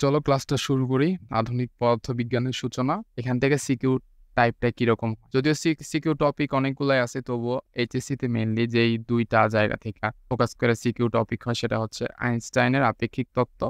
চলো ক্লাসটা শুরু করি। আধুনিক পদার্থবিজ্ঞানের সূচনা। এখান থেকে সিকিউ টাইপটা কিরকম হয়? যদিও সিকিউ টপিক অনেকগুলাই আছে, তবুও এইচএসসি তে মেইনলি যেই দুইটা জায়গা থেকে ফোকাস করে সিকিউ টপিক হয় সেটা হচ্ছে আইনস্টাইনের আপেক্ষিক তত্ত্ব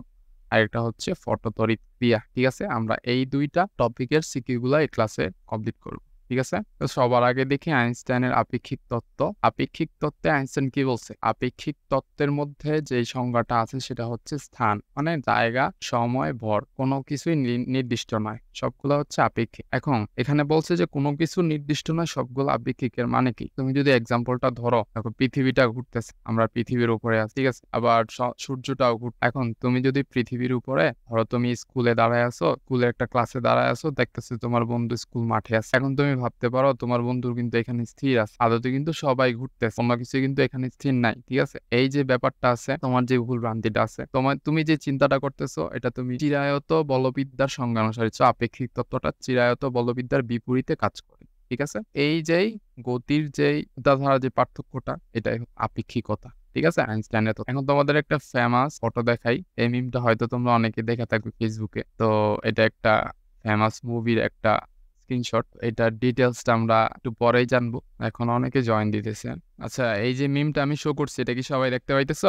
আর একটা হচ্ছে ফটোতড়িৎ ক্রিয়া। ঠিক আছে, আমরা এই দুইটা টপিকের সিকিউ গুলা এই ক্লাসে কমপ্লিট করব। ঠিক আছে, তো সবার আগে দেখি আইনস্টাইনের আপেক্ষিক তত্ত্ব। আপেক্ষিক তত্ত্বে আইনস্টাইন কি বলছে? আপেক্ষিক তত্ত্বের মধ্যে যে সংজ্ঞাটা আছে সেটা হচ্ছে স্থান, মানে জায়গা, সময়, ভর, কোনো কিছুই নির্দিষ্ট নয়, সবগুলো হচ্ছে আপেক্ষিক। এখন এখানে বলছে যে কোনো কিছু নির্দিষ্ট নয়, সবগুলো আপেক্ষিকের মানে কি? তুমি যদি এক্সাম্পলটা ধরো, দেখো পৃথিবীটা ঘুরতেছে, আমরা পৃথিবীর উপরে আছি, ঠিক আছে, আবার সূর্যটাও ঘুর। এখন তুমি যদি পৃথিবীর উপরে ধরো, তুমি স্কুলে দাঁড়ায় আছো, স্কুলে একটা ক্লাসে দাঁড়ায় আছো, দেখতেছো তোমার বন্ধু স্কুল মাঠে আছে। এখন তুমি ভাবতে পারো তোমার বন্ধু কিন্তু এখানে স্থির আছে, আদতে কিন্তু সবাই ঘুরতেছে, কোনো কিছু কিন্তু এখানে স্থির নাই। ঠিক আছে, এই যে ব্যাপারটা আছে, তোমার যে ভুল ভ্রান্তিটা আছে, তুমি যে চিন্তাটা করতেছো, এটা তুমি চিরায়ত বলবিদ্যার সংজ্ঞা অনুসারে আপেক্ষিক তত্ত্বটা চিরায়ত বলবিদ্যার বিপরীতে কাজ করে। ঠিক আছে, এই যেই গতির যেই চিন্তাধারা, যে পার্থক্যটা, এটাই আপেক্ষিকতা। ঠিক আছে, আইনস্টাইনের তো। এখন তোমাদের একটা ফেমাস ফটো দেখাই, এই মিমটা হয়তো তোমরা অনেকে দেখে থাকবে ফেসবুকে। তো এটা একটা ফেমাস মুভির একটা স্ক্রিনশট। এটার ডিটেলসটা আমরা একটু পরেই জানবো, এখন অনেকে জয়েন দিতেছে। আচ্ছা, এই যে মিমটা আমি শো করছি, এটা কি সবাই দেখতে পাইতেছ?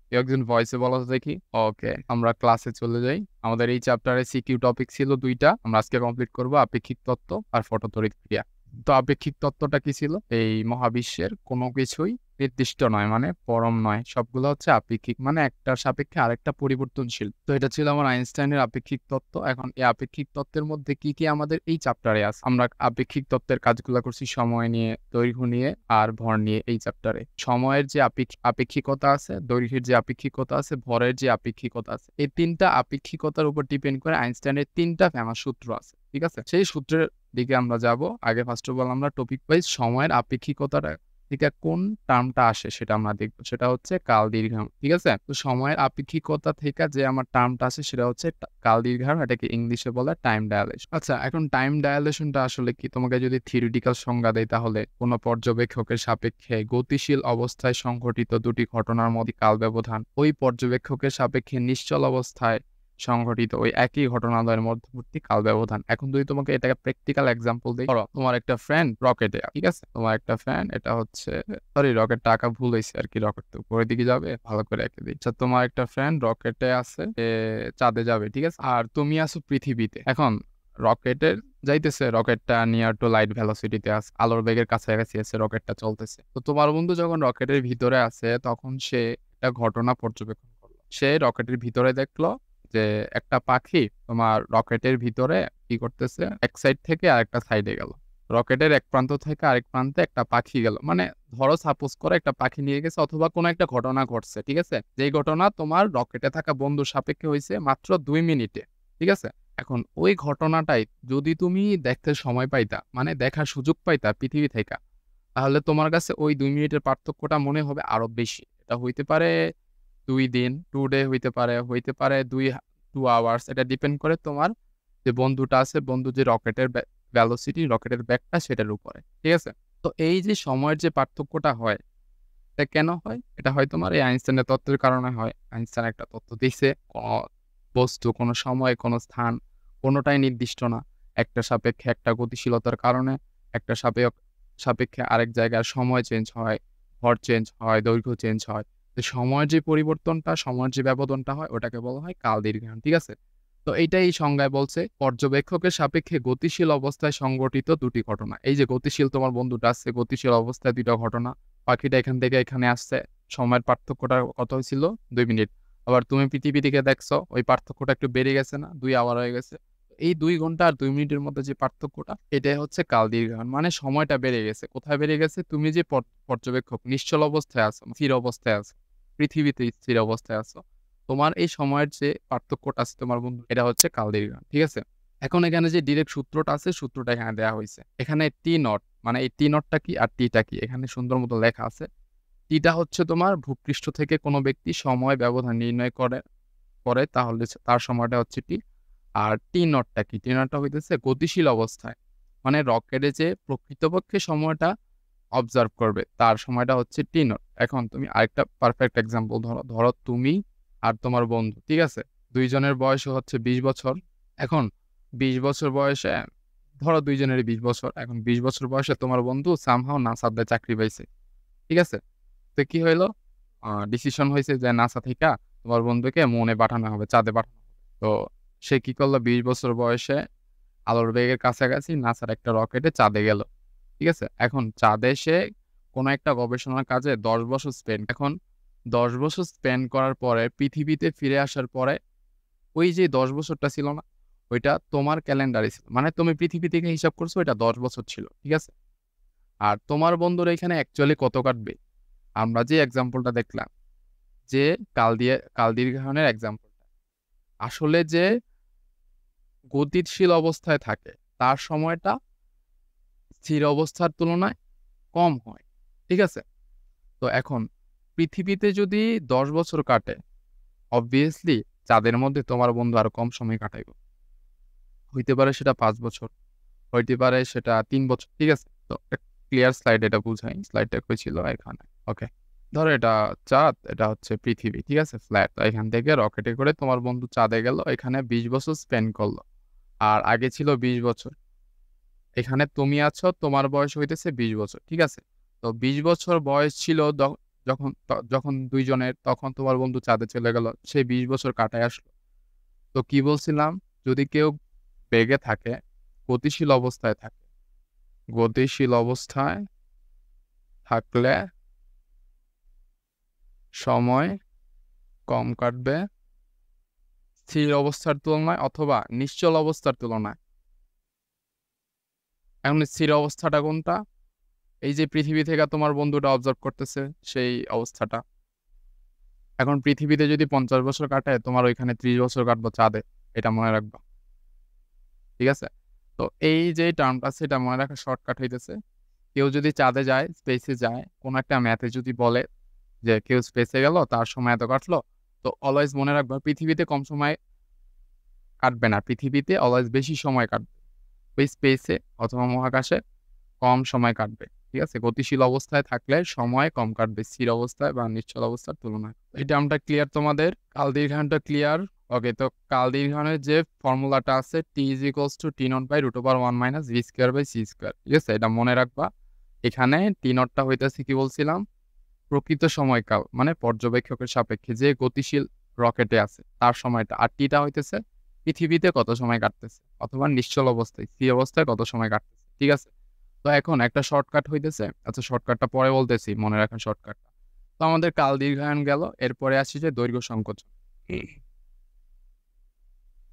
কেউ একজন ভয়েসে বলো তো দেখি। ওকে, আমরা ক্লাসে চলে যাই। আমাদের এই চ্যাপ্টারে সিকিউ টপিক ছিল দুইটা, আমরা আজকে কমপ্লিট করব, আপেক্ষিক তত্ত্ব আর ফটোতড়িৎ ক্রিয়া। তো আপেক্ষিক তত্ত্বটা কি ছিল? এই মহাবিশ্বের কোনো কিছুই নির্দিষ্ট নয়, মানে পরম নয়, সবগুলো হচ্ছে আপেক্ষিক, মানে একটার সাপেক্ষে আরেকটা পরিবর্তনশীল। তো এটা ছিল আমার আইনস্টাইনের আপেক্ষিক তত্ত্ব। এখন এই আপেক্ষিক তত্ত্বের মধ্যে কি কি আমাদের এই চ্যাপ্টারে আছে? আমরা আপেক্ষিক তত্ত্বের কাজগুলো করছি সময় নিয়ে, দৈর্ঘ্য নিয়ে আর ভর নিয়ে। এই চ্যাপ্টারে সময়ের যে আপেক্ষিকতা আছে, দৈর্ঘ্যের যে আপেক্ষিকতা আছে, ভরের যে আপেক্ষিকতা আছে, এই তিনটা আপেক্ষিকতার উপর ডিপেন্ড করে আইনস্টাইনের তিনটা ফেমাস সূত্র আছে। ঠিক আছে, সেই সূত্রের দিকে আমরা যাব। আগে ফার্স্ট অফ অল আমরা টপিক ওয়াইজ সময়ের আপেক্ষিকতাটা থেকে কোন টার্মটা আসে সেটা আমরা দেখবো, সেটা হচ্ছে কাল দীর্ঘায়ু। ঠিক আছে, তো সময়ের আপেক্ষিকতা থেকে যে আমার টার্মটা আসে সেটা হচ্ছে কাল দীর্ঘায়ু, এটাকে ইংলিশে বলে টাইম ডায়ালেশন। আচ্ছা, এখন টাইম ডায়ালেশনটা আসলে কি? তোমাকে যদি থিওরিটিক্যাল সংজ্ঞা দেয়, তাহলে কোন পর্যবেক্ষকের সাপেক্ষে গতিশীল অবস্থায় সংঘটিত দুটি ঘটনার মধ্যে কাল ব্যবধান ওই পর্যবেক্ষকের সাপেক্ষে নিশ্চল অবস্থায় সংঘটিত ওই একই ঘটনাদ্বয়ের মধ্যবর্তী কাল ব্যবধান। এখন যদি তোমাকে এটাকে প্র্যাকটিক্যাল এক্সাম্পল দিই, ধরো তোমার একটা ফ্রেন্ড রকেটে, ঠিক আছে, তোমার একটা ফ্রেন্ড, এটা হচ্ছে, সরি রকেটটা আঁকা ভুল হয়েছে আর কি, রকেট তো উপরের দিকে যাবে, ভালো করে এঁকে দিই। আচ্ছা, তোমার একটা ফ্রেন্ড রকেটে আছে, চাঁদে যাবে, ঠিক আছে, আর তুমি আছো পৃথিবীতে। এখন রকেটের যাইতেছে, রকেটটা নিয়ার টু লাইট ভেলোসিটিতে আছে, আলোর বেগের কাছাকাছি আছে, রকেটটা চলতেছে। তো তোমার বন্ধু যখন রকেটের ভিতরে আছে, তখন সে একটা ঘটনা পর্যবেক্ষণ করলো। সে রকেটের ভিতরে দেখলো যে একটা পাখি তোমার রকেটের ভিতরে কি করতেছে, এক সাইড থেকে আরেকটা সাইডে গেল, রকেটের এক প্রান্ত থেকে আরেক প্রান্তে একটা পাখি গেল। মানে ধরো সাপোজ করে একটা পাখি নিয়ে গেছে, অথবা কোনো একটা ঘটনা ঘটছে, ঠিক আছে, যেই ঘটনা তোমার রকেটে থাকা বন্ধুর সাপেক্ষে হয়েছে মাত্র 2 মিনিটে। ঠিক আছে, এখন ওই ঘটনাটাই যদি তুমি দেখতে সময় পাইতা, মানে দেখার সুযোগ পাইতা পৃথিবী থেকে, তাহলে তোমার কাছে ওই 2 মিনিটের পার্থক্যটা মনে হবে আরো বেশি। এটা হইতে পারে 2 দিন, 2 ডে হইতে পারে 2 আওয়ার্স। এটা ডিপেন্ড করে তোমার যে বন্ধুটা আছে, বন্ধু যে রকেটের ভ্যালোসিটি, রকেটের ব্যাগটা, সেটার উপরে। ঠিক আছে, তো এই যে সময়ের যে পার্থক্যটা হয়, এটা কেন হয়? এটা হয় তোমার এই আইনস্টাইনের তত্ত্বের কারণে হয়। আইনস্টাইন একটা তত্ত্ব দিছে, কোনো বস্তু, কোনো সময়, কোনো স্থান, কোনোটাই নির্দিষ্ট না। একটা সাপেক্ষে একটা গতিশীলতার কারণে একটা সাপেক্ষে আরেক জায়গার সময় চেঞ্জ হয়, ভর চেঞ্জ হয়, দৈর্ঘ্য চেঞ্জ হয়। তো সময়ের যে পরিবর্তনটা, সময়ের যে ব্যবধানটা হয়, ওটাকে বলা হয় কাল দীর্ঘায়ন। ঠিক আছে, তো এইটাই সংজ্ঞায় বলছে পর্যবেক্ষকের সাপেক্ষে গতিশীল অবস্থায় সংঘটিত দুটি ঘটনা। এই যে গতিশীল তোমার বন্ধুটা আসছে, গতিশীল অবস্থায় দুইটা ঘটনা, পাখিটা এখান থেকে এখানে আসছে, সময়ের পার্থক্যটা কত হয়েছিল? 2 মিনিট। আবার তুমি পৃথিবী থেকে দেখছো, ওই পার্থক্যটা একটু বেড়ে গেছে না, 2 আওয়ার হয়ে গেছে। এই 2 ঘন্টা আর 2 মিনিটের মধ্যে যে পার্থক্যটা, এটাই হচ্ছে কাল দীর্ঘায়ন, মানে সময়টা বেড়ে গেছে। কোথায় বেড়ে গেছে? তুমি যে পর্যবেক্ষক নিশ্চল অবস্থায় আছো, স্থির অবস্থায় আছো, পৃথিবীতে স্থির অবস্থায় আছো, তোমার এই সময়ের যে পার্থক্যটা আছে তোমার বন্ধু, এটা হচ্ছে কাল দীর্ঘায়ন। ঠিক আছে, এখন এখানে যে ডিরেক্ট সূত্রটা আছে, সূত্রটা এখানে দেওয়া হয়েছে। এখানে টি নট, মানে এই টি নটটা কি আর টিটা কি, এখানে সুন্দর মতো লেখা আছে। টিটা হচ্ছে তোমার ভূপৃষ্ঠ থেকে কোনো ব্যক্তি সময় ব্যবধান নির্ণয় করে তাহলে তার সময়টা হচ্ছে টি। আর টি নটটা কি? টি নটটা হইতেছে গতিশীল অবস্থায়, মানে রকেটে যে প্রকৃতপক্ষে সময়টা অবজার্ভ করবে, তার সময়টা হচ্ছে টি নট। এখন তুমি আরেকটা পারফেক্ট এক্সাম্পল ধরো, তুমি আর তোমার বন্ধু, ঠিক আছে, দুইজনের বয়স হচ্ছে 20 বছর। এখন 20 বছর বয়সে ধরো দুইজনেরই 20 বছর। এখন 20 বছর বয়সে তোমার বন্ধু সামহাও নাসাতে চাকরি পাইছে। ঠিক আছে? তো কি হইলো? ডিসিশন হয়েছে যে নাসা থেকে তোমার বন্ধুকে মুনে পাঠানো হবে, চাঁদে পাঠানো হবে। তো সে কি করলো? 20 বছর বয়সে আলোর বেগের কাছাকাছি নাসার একটা রকেটে চাঁদে গেল। ঠিক আছে? এখন চাঁদে সে কোনো একটা গবেষণার কাজে 10 বছর এখন 10 বছর স্পেন্ড করার পরে পৃথিবীতে ফিরে আসার পরে ওই যে 10 বছরটা ছিল না? ওইটা তোমার ক্যালেন্ডারে ছিল। মানে তুমি পৃথিবী থেকে হিসাব করছো ওইটা 10 বছর ছিল। ঠিক আছে? আর তোমার বন্ধুর এখানে অ্যাকচুয়ালি কত কাটবে? আমরা যে এক্সাম্পলটা দেখলাম, যে কালদীর্ঘায়নের এক্সাম্পলটা, আসলে যে গতিশীল অবস্থায় থাকে তার সময়টা স্থির অবস্থার তুলনায় কম হয়। ঠিক আছে? তো এখন পৃথিবীতে যদি 10 বছর কাটে, অবভিয়াসলি চাঁদের মধ্যে তোমার বন্ধু আরো কম সময় কাটাইব। হইতে পারে সেটা 5 বছর, হইতে পারে সেটা 3 বছর। ঠিক আছে? তো ক্লিয়ার স্লাইড এটা বুঝাই। স্লাইডটা কই ছিল? এখানে। ওকে। ধরো এটা চাঁদ, এটা হচ্ছে পৃথিবী। ঠিক আছে? ফ্ল্যাট। তো এখান থেকে রকেটে করে তোমার বন্ধু চাঁদে গেল, এখানে 20 বছর স্পেন্ড করলো। আর আগে ছিল 20 বছর। এখানে তুমি আছো, তোমার বয়স হইতেছে 20 বছর। ঠিক আছে? তো 20 বছর বয়স ছিল যখন দুইজনের, তখন তোমার বন্ধু চাঁদে চলে গেল, সেই 20 বছর কাটায় আসলো। তো কি বলছিলাম? যদি কেউ বেগে থাকে, গতিশীল অবস্থায় থাকে, গতিশীল অবস্থায় থাকলে সময় কম কাটবে স্থির অবস্থার তুলনায় অথবা নিশ্চল অবস্থার তুলনায়। এখন স্থির অবস্থাটা কোনটা? এই যে পৃথিবী থেকে তোমার বন্ধুটা অবজার্ভ করতেছে সেই অবস্থাটা। এখন পৃথিবীতে যদি 50 বছর কাটায়, তোমার ওইখানে 30 বছর কাটবো চাঁদে। এটা মনে রাখবা। ঠিক আছে? তো এই যে টার্মটা আছে এটা মনে রাখা শর্টকাট হইতেছে। কেউ যদি চাঁদে যায়, স্পেসে যায়, কোন একটা ম্যাথে যদি বলে যে কেউ স্পেসে গেল তার সময় এত কাটলো, তো অলওয়েজ মনে রাখবা পৃথিবীতে কম সময় কাটবে না, পৃথিবীতে অলওয়েজ বেশি সময় কাটবে। ওই স্পেসে অথবা মহাকাশে কম সময় কাটবে। ঠিক আছে? গতিশীল অবস্থায় থাকলে সময় কম কাটবে স্থির অবস্থায় বা নিশ্চল অবস্থার তুলনায়। এই টার্মটা ক্লিয়ার তোমাদের? কালদীর্ঘায়নটা ক্লিয়ার? ওকে। তো কালদীর্ঘায়নের যে ফর্মুলাটা আছে, T is equals to T naught by root over 1 minus V square by C square. ঠিক আছে? এটা মনে রাখবা। এখানে টি নটটা হইতেছে কি বলছিলাম? প্রকৃত সময়কাল, মানে পর্যবেক্ষকের সাপেক্ষে যে গতিশীল রকেটে আছে তার সময়টা। আর টিটা হইতেছে পৃথিবীতে কত সময় কাটতেছে অথবা নিশ্চল অবস্থায় স্থির অবস্থায় কত সময় কাটতেছে। ঠিক আছে? তো এখন একটা শর্টকাট হইতেছে। আচ্ছা, শর্টকাটটা পরে বলতেছি, মনে রাখেন শর্টকাটটা। তো আমাদের কাল দীর্ঘায়ন গেল, এরপরে আসি যে দৈর্ঘ্য সংকোচন।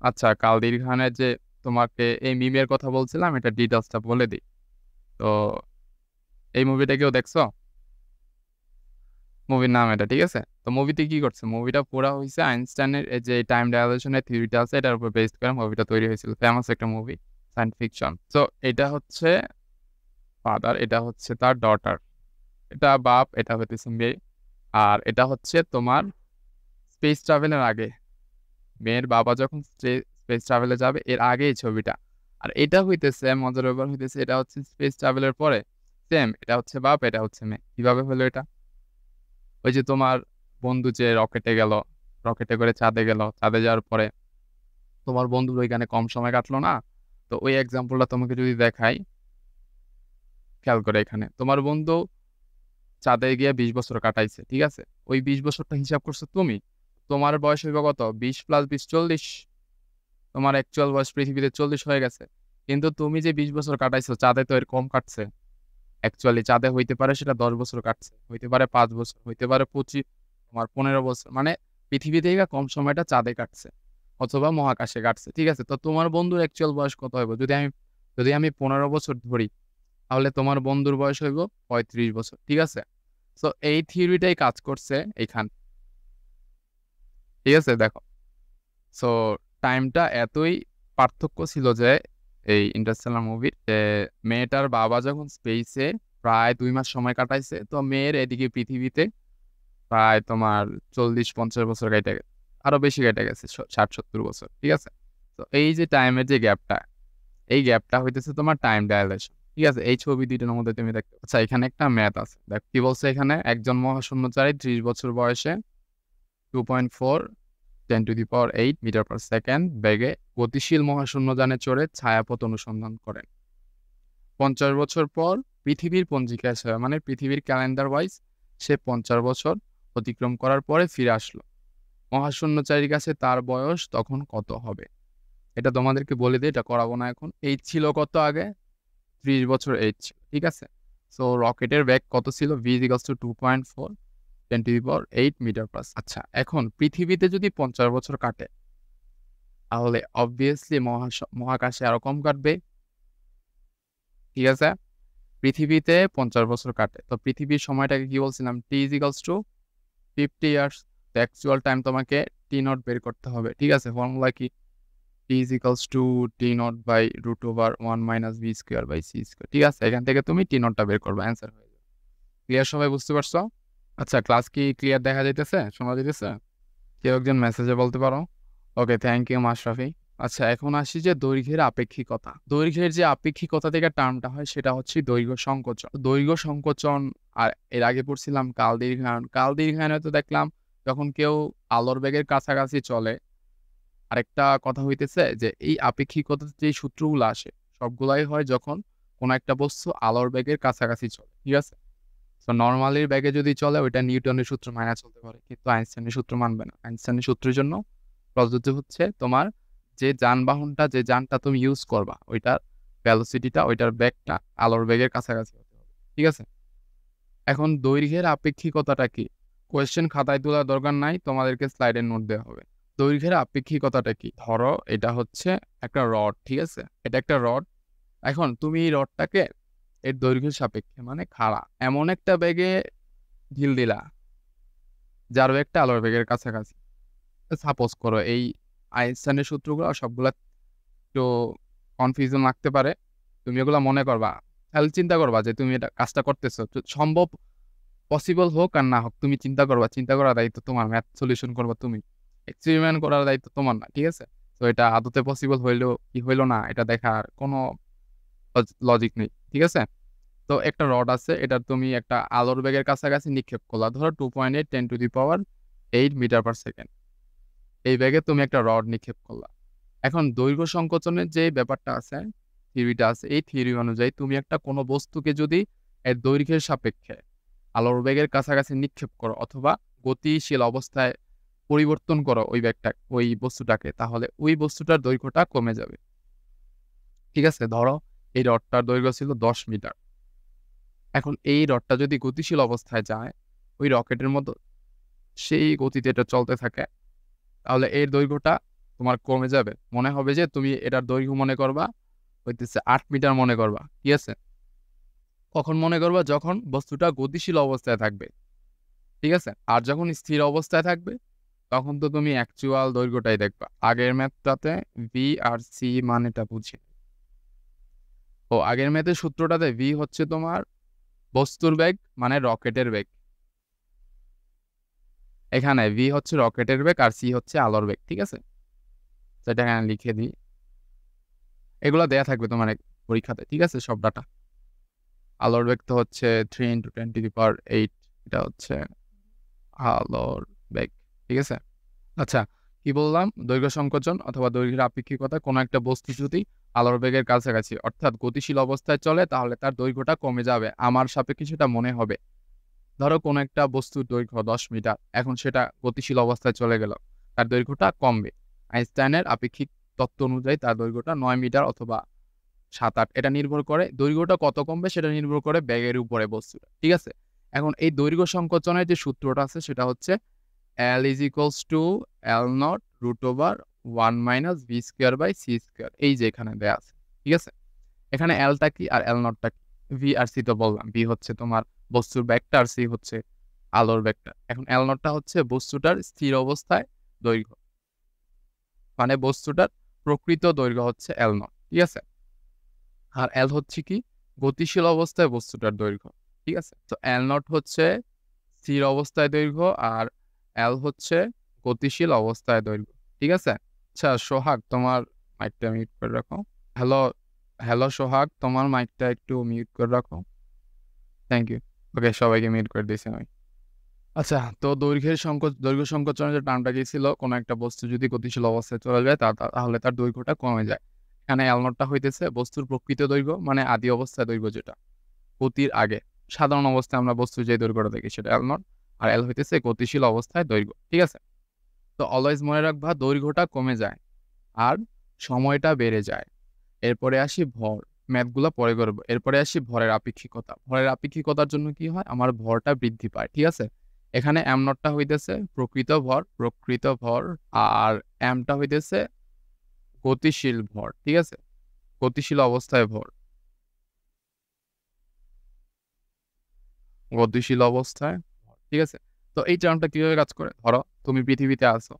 আচ্ছা, কাল দীর্ঘায়নের যে তোমাকে এই মিমের কথা বলছিলাম, এটা ডিটেলসটা বলে দিই। তো এই মুভিটা কেউ দেখছো? মুভির নাম এটা। ঠিক আছে? তো মুভিতে কি করছে? মুভিটা পুরা হয়েছে আইনস্টাইনের এই যে টাইম ডাইলেশনের থিওরিটা আছে এটার উপর বেসড করে মুভিটা তৈরি হয়েছিল। ফেমাস একটা মুভি, সায়েন্স ফিকশন। তো এটা হচ্ছে ফাদার, এটা হচ্ছে তার ডটার, এটা বাপ, এটা হইতেছে মেয়ে। আর এটা হচ্ছে তোমার স্পেস ট্রাভেলের আগে, মেয়ের বাবা যখন স্পেস ট্রাভেলে যাবে এর আগে এই ছবিটা। আর এটা হইতেছে মজার ব্যাপার হইতেছে, এটা হচ্ছে স্পেস ট্রাভেলের পরে। সেম, এটা হচ্ছে বাপ, এটা হচ্ছে মেয়ে। কিভাবে হলো এটা? ওই যে তোমার বন্ধু যে রকেটে গেল, রকেটে করে চাঁদে গেল, চাঁদে যাওয়ার পরে তোমার বন্ধুর ওইখানে কম সময় কাটলো না? তো ওই এক্সাম্পলটা তোমাকে যদি দেখাই, খেয়াল করে, এখানে তোমার বন্ধু চাঁদে গিয়ে 20 বছর কাটাইছে। ঠিক আছে? ওই 20 বছরটা হিসাব করছো তুমি। তোমার বয়স হইব কত? 20 প্লাস 20 40। তোমার অ্যাকচুয়াল বয়স পৃথিবীতে 40 হয়ে গেছে। কিন্তু তুমি যে 20 বছর কাটাইছো চাঁদে, তো এর কম কাটছে। অ্যাকচুয়ালি চাঁদে হইতে পারে সেটা 10 বছর কাটছে, হইতে পারে 5 বছর, হইতে পারে 25, তোমার 15 বছর। মানে পৃথিবী থেকে কম সময়টা চাঁদে কাটছে অথবা মহাকাশে কাটছে। ঠিক আছে? তো তোমার বন্ধুর অ্যাকচুয়াল বয়স কত হইব? যদি আমি 15 বছর ধরি, তাহলে তোমার বন্ধুর বয়স হইব 35 বছর। ঠিক আছে? তো এই থিওরিটাই কাজ করছে এইখান। ঠিক আছে? দেখো, সো টাইমটা এতই পার্থক্য ছিল যে এই ইন্টারস্টেলার মুভির, যে মেয়েটার বাবা যখন স্পেসে প্রায় 2 মাস সময় কাটাইছে, তো মেয়ের এদিকে পৃথিবীতে প্রায় তোমার 40-50 বছর কেটে গেছে, আরো বেশি কেটে গেছে, 60-70 বছর। ঠিক আছে? তো এই যে টাইমের যে গ্যাপটা, এই গ্যাপটা হইতেছে তোমার টাইম ডাইলেশন। ঠিক আছে? এই ছবি দুইটার মধ্যে তুমি দেখতে। আচ্ছা, এখানে একটা ম্যাথ আছে, দেখ কি বলছে এখানে। একজন মহাশূন্যচারী 30 বছর বয়সে 2.4 10⁸ মিটার পার সেকেন্ড বেগে গতিশীল মহাশূন্যযানে চড়ে ছায়াপথ অনুসন্ধান করেন। 50 বছর পর পৃথিবীর পঞ্জিকায় মানে পৃথিবীর ক্যালেন্ডার ওয়াইজ সে 50 বছর অতিক্রম করার পরে ফিরে আসলো। মহাশূন্যচারীর কাছে তার বয়স তখন কত হবে? এটা তোমাদেরকে বলে দিই, এটা করাবো না এখন। এইজ ছিল কত আগে? 30 বছর এইজ ছিল, ঠিক আছে। সো রকেটের ব্যাগ কত ছিল? v = 2.4 10⁸ metre per. আচ্ছা, এখন পৃথিবীতে যদি 50 বছর কাটে তাহলে অবভিয়াসলি মহাকাশে আরো কম কাটবে, ঠিক আছে। পৃথিবীতে 50 বছর কাটে, তো পৃথিবীর সময়টাকে কি বলছিলাম? t = 50 years. তো অ্যাকচুয়াল টাইম তোমাকে t0 বের করতে হবে, ঠিক আছে। ফর্মুলা কি? t = t0/√1 - v²/c², ঠিক আছে। এখান থেকে তুমি t0টা বের করবে, অ্যান্সার হয়ে যাবে। ক্লিয়ার? সবাই বুঝতে পারছো? আচ্ছা, ক্লাস কি ক্লিয়ার দেখা যাইতেছে, শোনা যাইতেছে? কেউ একজন মেসেজে বলতে পারো। ওকে, থ্যাংক ইউ মাশরাফি। আচ্ছা, এখন আসি যে দৈর্ঘ্যের আপেক্ষিকতা। দৈর্ঘ্যের যে আপেক্ষিকতা থেকে টার্মটা হয় সেটা হচ্ছে দৈর্ঘ্য সংকোচন। দৈর্ঘ্য সংকোচন, আর এর আগে পড়ছিলাম কাল দীর্ঘায়ন। কাল দীর্ঘায়নে তো দেখলাম যখন কেউ আলোর বেগের কাছাকাছি চলে। আরেকটা কথা হইতেছে যে এই আপেক্ষিকতার যে সূত্রগুলো আসে সবগুলাই হয় যখন কোনো একটা বস্তু আলোর বেগের কাছাকাছি চলে, ঠিক আছে। তো নর্মালির ব্যাগে যদি চলে ওইটা নিউটনের সূত্র মাইনা চলতে পারে, কিন্তু আইনস্টাইনের সূত্র মানবে না। আইনস্টাইনের সূত্রের জন্য প্রযোজ্য হচ্ছে তোমার যে যানবাহনটা, যে যানটা তুমি ইউজ করবা, ওইটার ভ্যালোসিটিটা, ওইটার ব্যাগটা আলোর বেগের কাছাকাছি হতে হবে, ঠিক আছে। এখন দৈর্ঘ্যের আপেক্ষিকতাটা কি? কোয়েশ্চেন খাতায় তোলার দরকার নাই, তোমাদেরকে স্লাইডে নোট দেওয়া হবে। দৈর্ঘ্যের আপেক্ষিকতাটা কি? ধরো এটা হচ্ছে একটা রড, ঠিক আছে। এটা একটা রড। এখন তুমি এই রডটাকে এর দৈর্ঘ্যের সাপেক্ষে মানে খাড়া এমন একটা বেগে ঢিল দিলা যার বেগটা আলোর বেগের কাছাকাছি। সাপোজ করো এই আইনস্টাইনের সূত্রগুলো সবগুলা একটু কনফিউশন লাগতে পারে, তুমি এগুলো মনে করবা, তাহলে চিন্তা করবা যে তুমি এটা কাজটা করতেছো সম্ভব, পসিবল হোক আর না হোক তুমি চিন্তা করবা। চিন্তা করার দায়িত্ব তোমার, ম্যাথ সলিউশন করবা তুমি, এক্সপেরিমেন্ট করার দায়িত্ব তোমার না, ঠিক আছে। তো এটা আদতে পসিবল হইলো কি হইলো না এটা দেখার কোনো লজিক নেই, ঠিক আছে। তো একটা রড আছে, এটা তুমি একটা আলোর বেগের কাছাকাছি নিক্ষেপ করলা, ধরো 2.8 10⁸ মিটার পার সেকেন্ড। এই বেগে তুমি একটা রড নিক্ষেপ করলা। এখন দৈর্ঘ্য সংকোচনের যে ব্যাপারটা আছে, থিওরিটা আছে, এই থিওরি অনুযায়ী তুমি একটা কোনো বস্তুকে যদি এর দৈর্ঘ্যের সাপেক্ষে আলোর বেগের কাছাকাছি নিক্ষেপ করো অথবা গতিশীল অবস্থায় পরিবর্তন করো ওই বস্তুটাকে, তাহলে ওই বস্তুটার দৈর্ঘ্যটা কমে যাবে, ঠিক আছে। ধরো এই রডটার দৈর্ঘ্য ছিল 10 মিটার। এখন এই রডটা যদি গতিশীল অবস্থায় যায় ওই রকেটের মতো সেই গতিতে এটা চলতে থাকে, তাহলে এর দৈর্ঘ্যটা তোমার কমে যাবে। মনে হবে যে তুমি এটার দৈর্ঘ্য মনে করবা হইতেছে 8 মিটার মনে করবা, ঠিক আছে। কখন মনে করবা? যখন বস্তুটা গতিশীল অবস্থায় থাকবে, ঠিক আছে। আর যখন স্থির অবস্থায় থাকবে তখন তো তুমি অ্যাকচুয়াল দৈর্ঘ্যটাই দেখবা। আগের ম্যাথটাতে ভি আর সি মানেটা বুঝি। তো আগের ম্যাথের সূত্রটাতে ভি হচ্ছে তোমার বস্তুর বেগ মানে রকেটের বেগ, এখানে ভি হচ্ছে রকেটের বেগ আর সি হচ্ছে আলোর বেগ, ঠিক আছে। সেটা এখানে লিখে দিই, এগুলো দেয়া থাকবে তোমার পরীক্ষাতে, ঠিক আছে, সব ডাটা। আলোর বেগ তো হচ্ছে 3 × 10⁸, এটা হচ্ছে আলোর বেগ, ঠিক আছে। আচ্ছা, কি বললাম? দৈর্ঘ্য সংকোচন অথবা দৈর্ঘ্যের আপেক্ষিকতা, কোনো একটা বস্তু যদি আলোর বেগের কাছাকাছি অর্থাৎ গতিশীল অবস্থায় চলে তাহলে তার দৈর্ঘ্যটা কমে যাবে। আমার সাপেক্ষে সেটা মনে হবে। ধরো কোনো একটা বস্তুর দৈর্ঘ্য 10 মিটার, এখন সেটা গতিশীল অবস্থায় চলে গেল, তার দৈর্ঘ্যটা কমবে। আইনস্টাইনের আপেক্ষিক তত্ত্ব অনুযায়ী তার দৈর্ঘ্যটা 9 মিটার অথবা 7-8, এটা নির্ভর করে দৈর্ঘ্যটা কত কমবে সেটা নির্ভর করে ব্যাগের উপরে বস্তুটা, ঠিক আছে। এখন এই দৈর্ঘ্য সংকোচনের যে সূত্রটা আছে সেটা হচ্ছে L = L0√1 - v²/c², এই যে এখানে দেয়া আছে, ঠিক আছে। এখানে Lটা কি আর L0টা কি? ভি আর সি তো বললাম, ভি হচ্ছে তোমার বস্তুর ব্যাগটা আর সি হচ্ছে আলোর ব্যাগটা। এখন L0টা হচ্ছে বস্তুটার স্থির অবস্থায় দৈর্ঘ্য, মানে বস্তুটার প্রকৃত দৈর্ঘ্য হচ্ছে L0, ঠিক আছে। আর L হচ্ছে কি? গতিশীল অবস্থায় বস্তুটার দৈর্ঘ্য, ঠিক আছে। তো L0 হচ্ছে স্থির অবস্থায় দৈর্ঘ্য আর L হচ্ছে গতিশীল অবস্থায় দৈর্ঘ্য, ঠিক আছে। আচ্ছা সোহাগ, তোমার মাইকটা মিউট করে রাখো। হ্যালো হ্যালো সোহাগ, তোমার মাইকটা একটু মিউট করে রাখো। Thank you. ওকে, সবাইকে মিউট করে দিয়েছি আমি। আচ্ছা, তো দৈর্ঘ্য সংকোচনের যে টার্মটা কি ছিল, কোনো একটা বস্তু যদি গতিশীল অবস্থায় চলে যায় তাহলে তার দৈর্ঘ্যটা কমে যায়। এখানে এল নটটা হইতেছে বস্তুর প্রকৃত দৈর্ঘ্য, মানে আদি অবস্থায় দৈর্ঘ্য যেটা গতির আগে। সাধারণ অবস্থায় আমরা বস্তুর যে দৈর্ঘ্যটা দেখি সেটা এল নট, আর এল হইতেছে গতিশীল অবস্থায় দৈর্ঘ্য। ঠিক আছে? তো অলওয়েজ মনে রাখবা দৈর্ঘ্যটা কমে যায় আর সময়টা বেড়ে যায়। এরপরে আসি ভর। ম্যাথগুলো পরে করবো। এরপরে আসি ভরের আপেক্ষিকতা। ভরের আপেক্ষিকতার জন্য কি হয়, আমার ভরটা বৃদ্ধি পায়। ঠিক আছে? এখানে এম নটটা হইতেছে প্রকৃত ভর, আর এমটা হইতেছে গতিশীল ভর। ঠিক আছে? গতিশীল অবস্থায় ভর, গতিশীল অবস্থায় ভর। ঠিক আছে? তো এই টার্মটা কিভাবে কাজ করে, ধরো তুমি পৃথিবীতে আছো।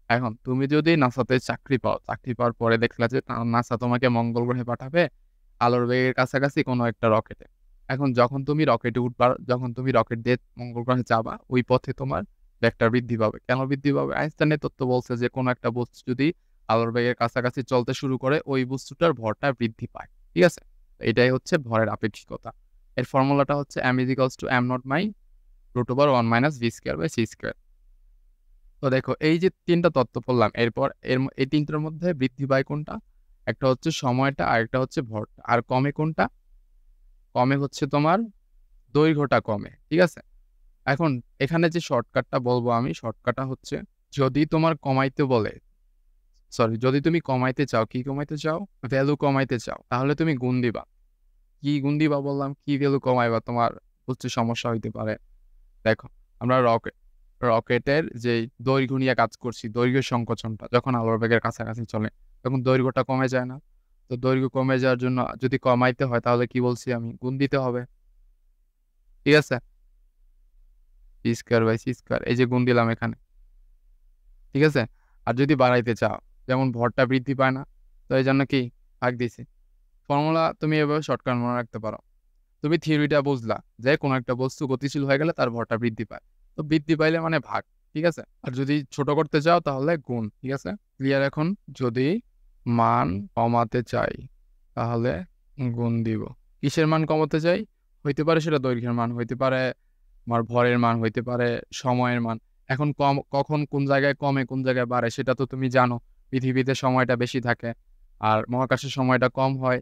এখন তুমি যদি নাসাতে চাকরি পাও, চাকরি পাওয়ার পরে দেখলা যে নাসা তোমাকে মঙ্গল গ্রহে পাঠাবে আলোর বেগের কাছাকাছি কোনো একটা রকেটে। এখন যখন তুমি রকেট দিয়ে মঙ্গল গ্রহে যাবা, ওই পথে তোমার বেগটা বৃদ্ধি পাবে। কেন বৃদ্ধি পাবে? আইনস্টাইনের তত্ত্ব বলছে যে কোনো একটা বস্তু যদি আলোর বেগের কাছাকাছি চলতে শুরু করে, ওই বস্তুটার ভরটা বৃদ্ধি পায়। ঠিক আছে? এটাই হচ্ছে ভরের আপেক্ষিকতা। এর ফর্মুলাটা হচ্ছে m = m0 বাই √1 - v²/c²। তো দেখো এই যে তিনটা তত্ত্ব পড়লাম, এরপর এই তিনটার মধ্যে বৃদ্ধি পায় কোনটা? একটা হচ্ছে সময়টা, আর একটা হচ্ছে ভরটা। আর কমে কোনটা? কমে হচ্ছে তোমার দৈর্ঘ্যটা কমে। ঠিক আছে? এখন এখানে যে শর্টকাটটা বলবো আমি, শর্টকাটটা হচ্ছে, যদি তোমার কমাইতে বলে, যদি তুমি কমাইতে চাও, কি কমাইতে চাও, ভ্যালু কমাইতে চাও, তাহলে তুমি গুণ দিবা। কি গুণ দিবা বললাম, কি ভ্যালু কমাইবা তোমার বুঝতে সমস্যা হইতে পারে। দেখো, আমরা রকেটের যে দৈর্ঘ্য নিয়ে কাজ করছি, দৈর্ঘ্য সংকোচনটা যখন আলোর বেগের কাছাকাছি চলে তখন দৈর্ঘ্যটা কমে যায় না? তো দৈর্ঘ্য কমে যাওয়ার জন্য যদি কমাইতে হয় তাহলে কি বলছি আমি, গুণ দিতে হবে। ঠিক আছে? p²/c², এই যে গুণ দিলাম এখানে। ঠিক আছে? আর যদি বাড়াইতে চাও, যেমন ভরটা বৃদ্ধি পায় না, তো এই জন্য কি ভাগ দিছি। ফর্মুলা তুমি এভাবে শর্টকাট মনে রাখতে পারো। তুমি থিওরিটা বুঝলা যে কোনো একটা বস্তু গতিশীল হয়ে গেলে তার ভরটা বৃদ্ধি পায়। তো বৃদ্ধি পাইলে মানে ভাগ। ঠিক আছে? আর যদি ছোট করতে চাও তাহলে গুণ। ঠিক আছে? ক্লিয়ার এখন? যদি মান কমাতে চাই তাহলে গুণ দিব। কিসের মান কমাতে চাই? হইতে পারে সেটা দৈর্ঘ্যের মান, হইতে পারে আমার ভরের মান, হইতে পারে সময়ের মান। এখন কখন কোন জায়গায় কমে কোন জায়গায় বাড়ে সেটা তো তুমি জানো। পৃথিবীতে সময়টা বেশি থাকে আর মহাকাশে সময়টা কম হয়।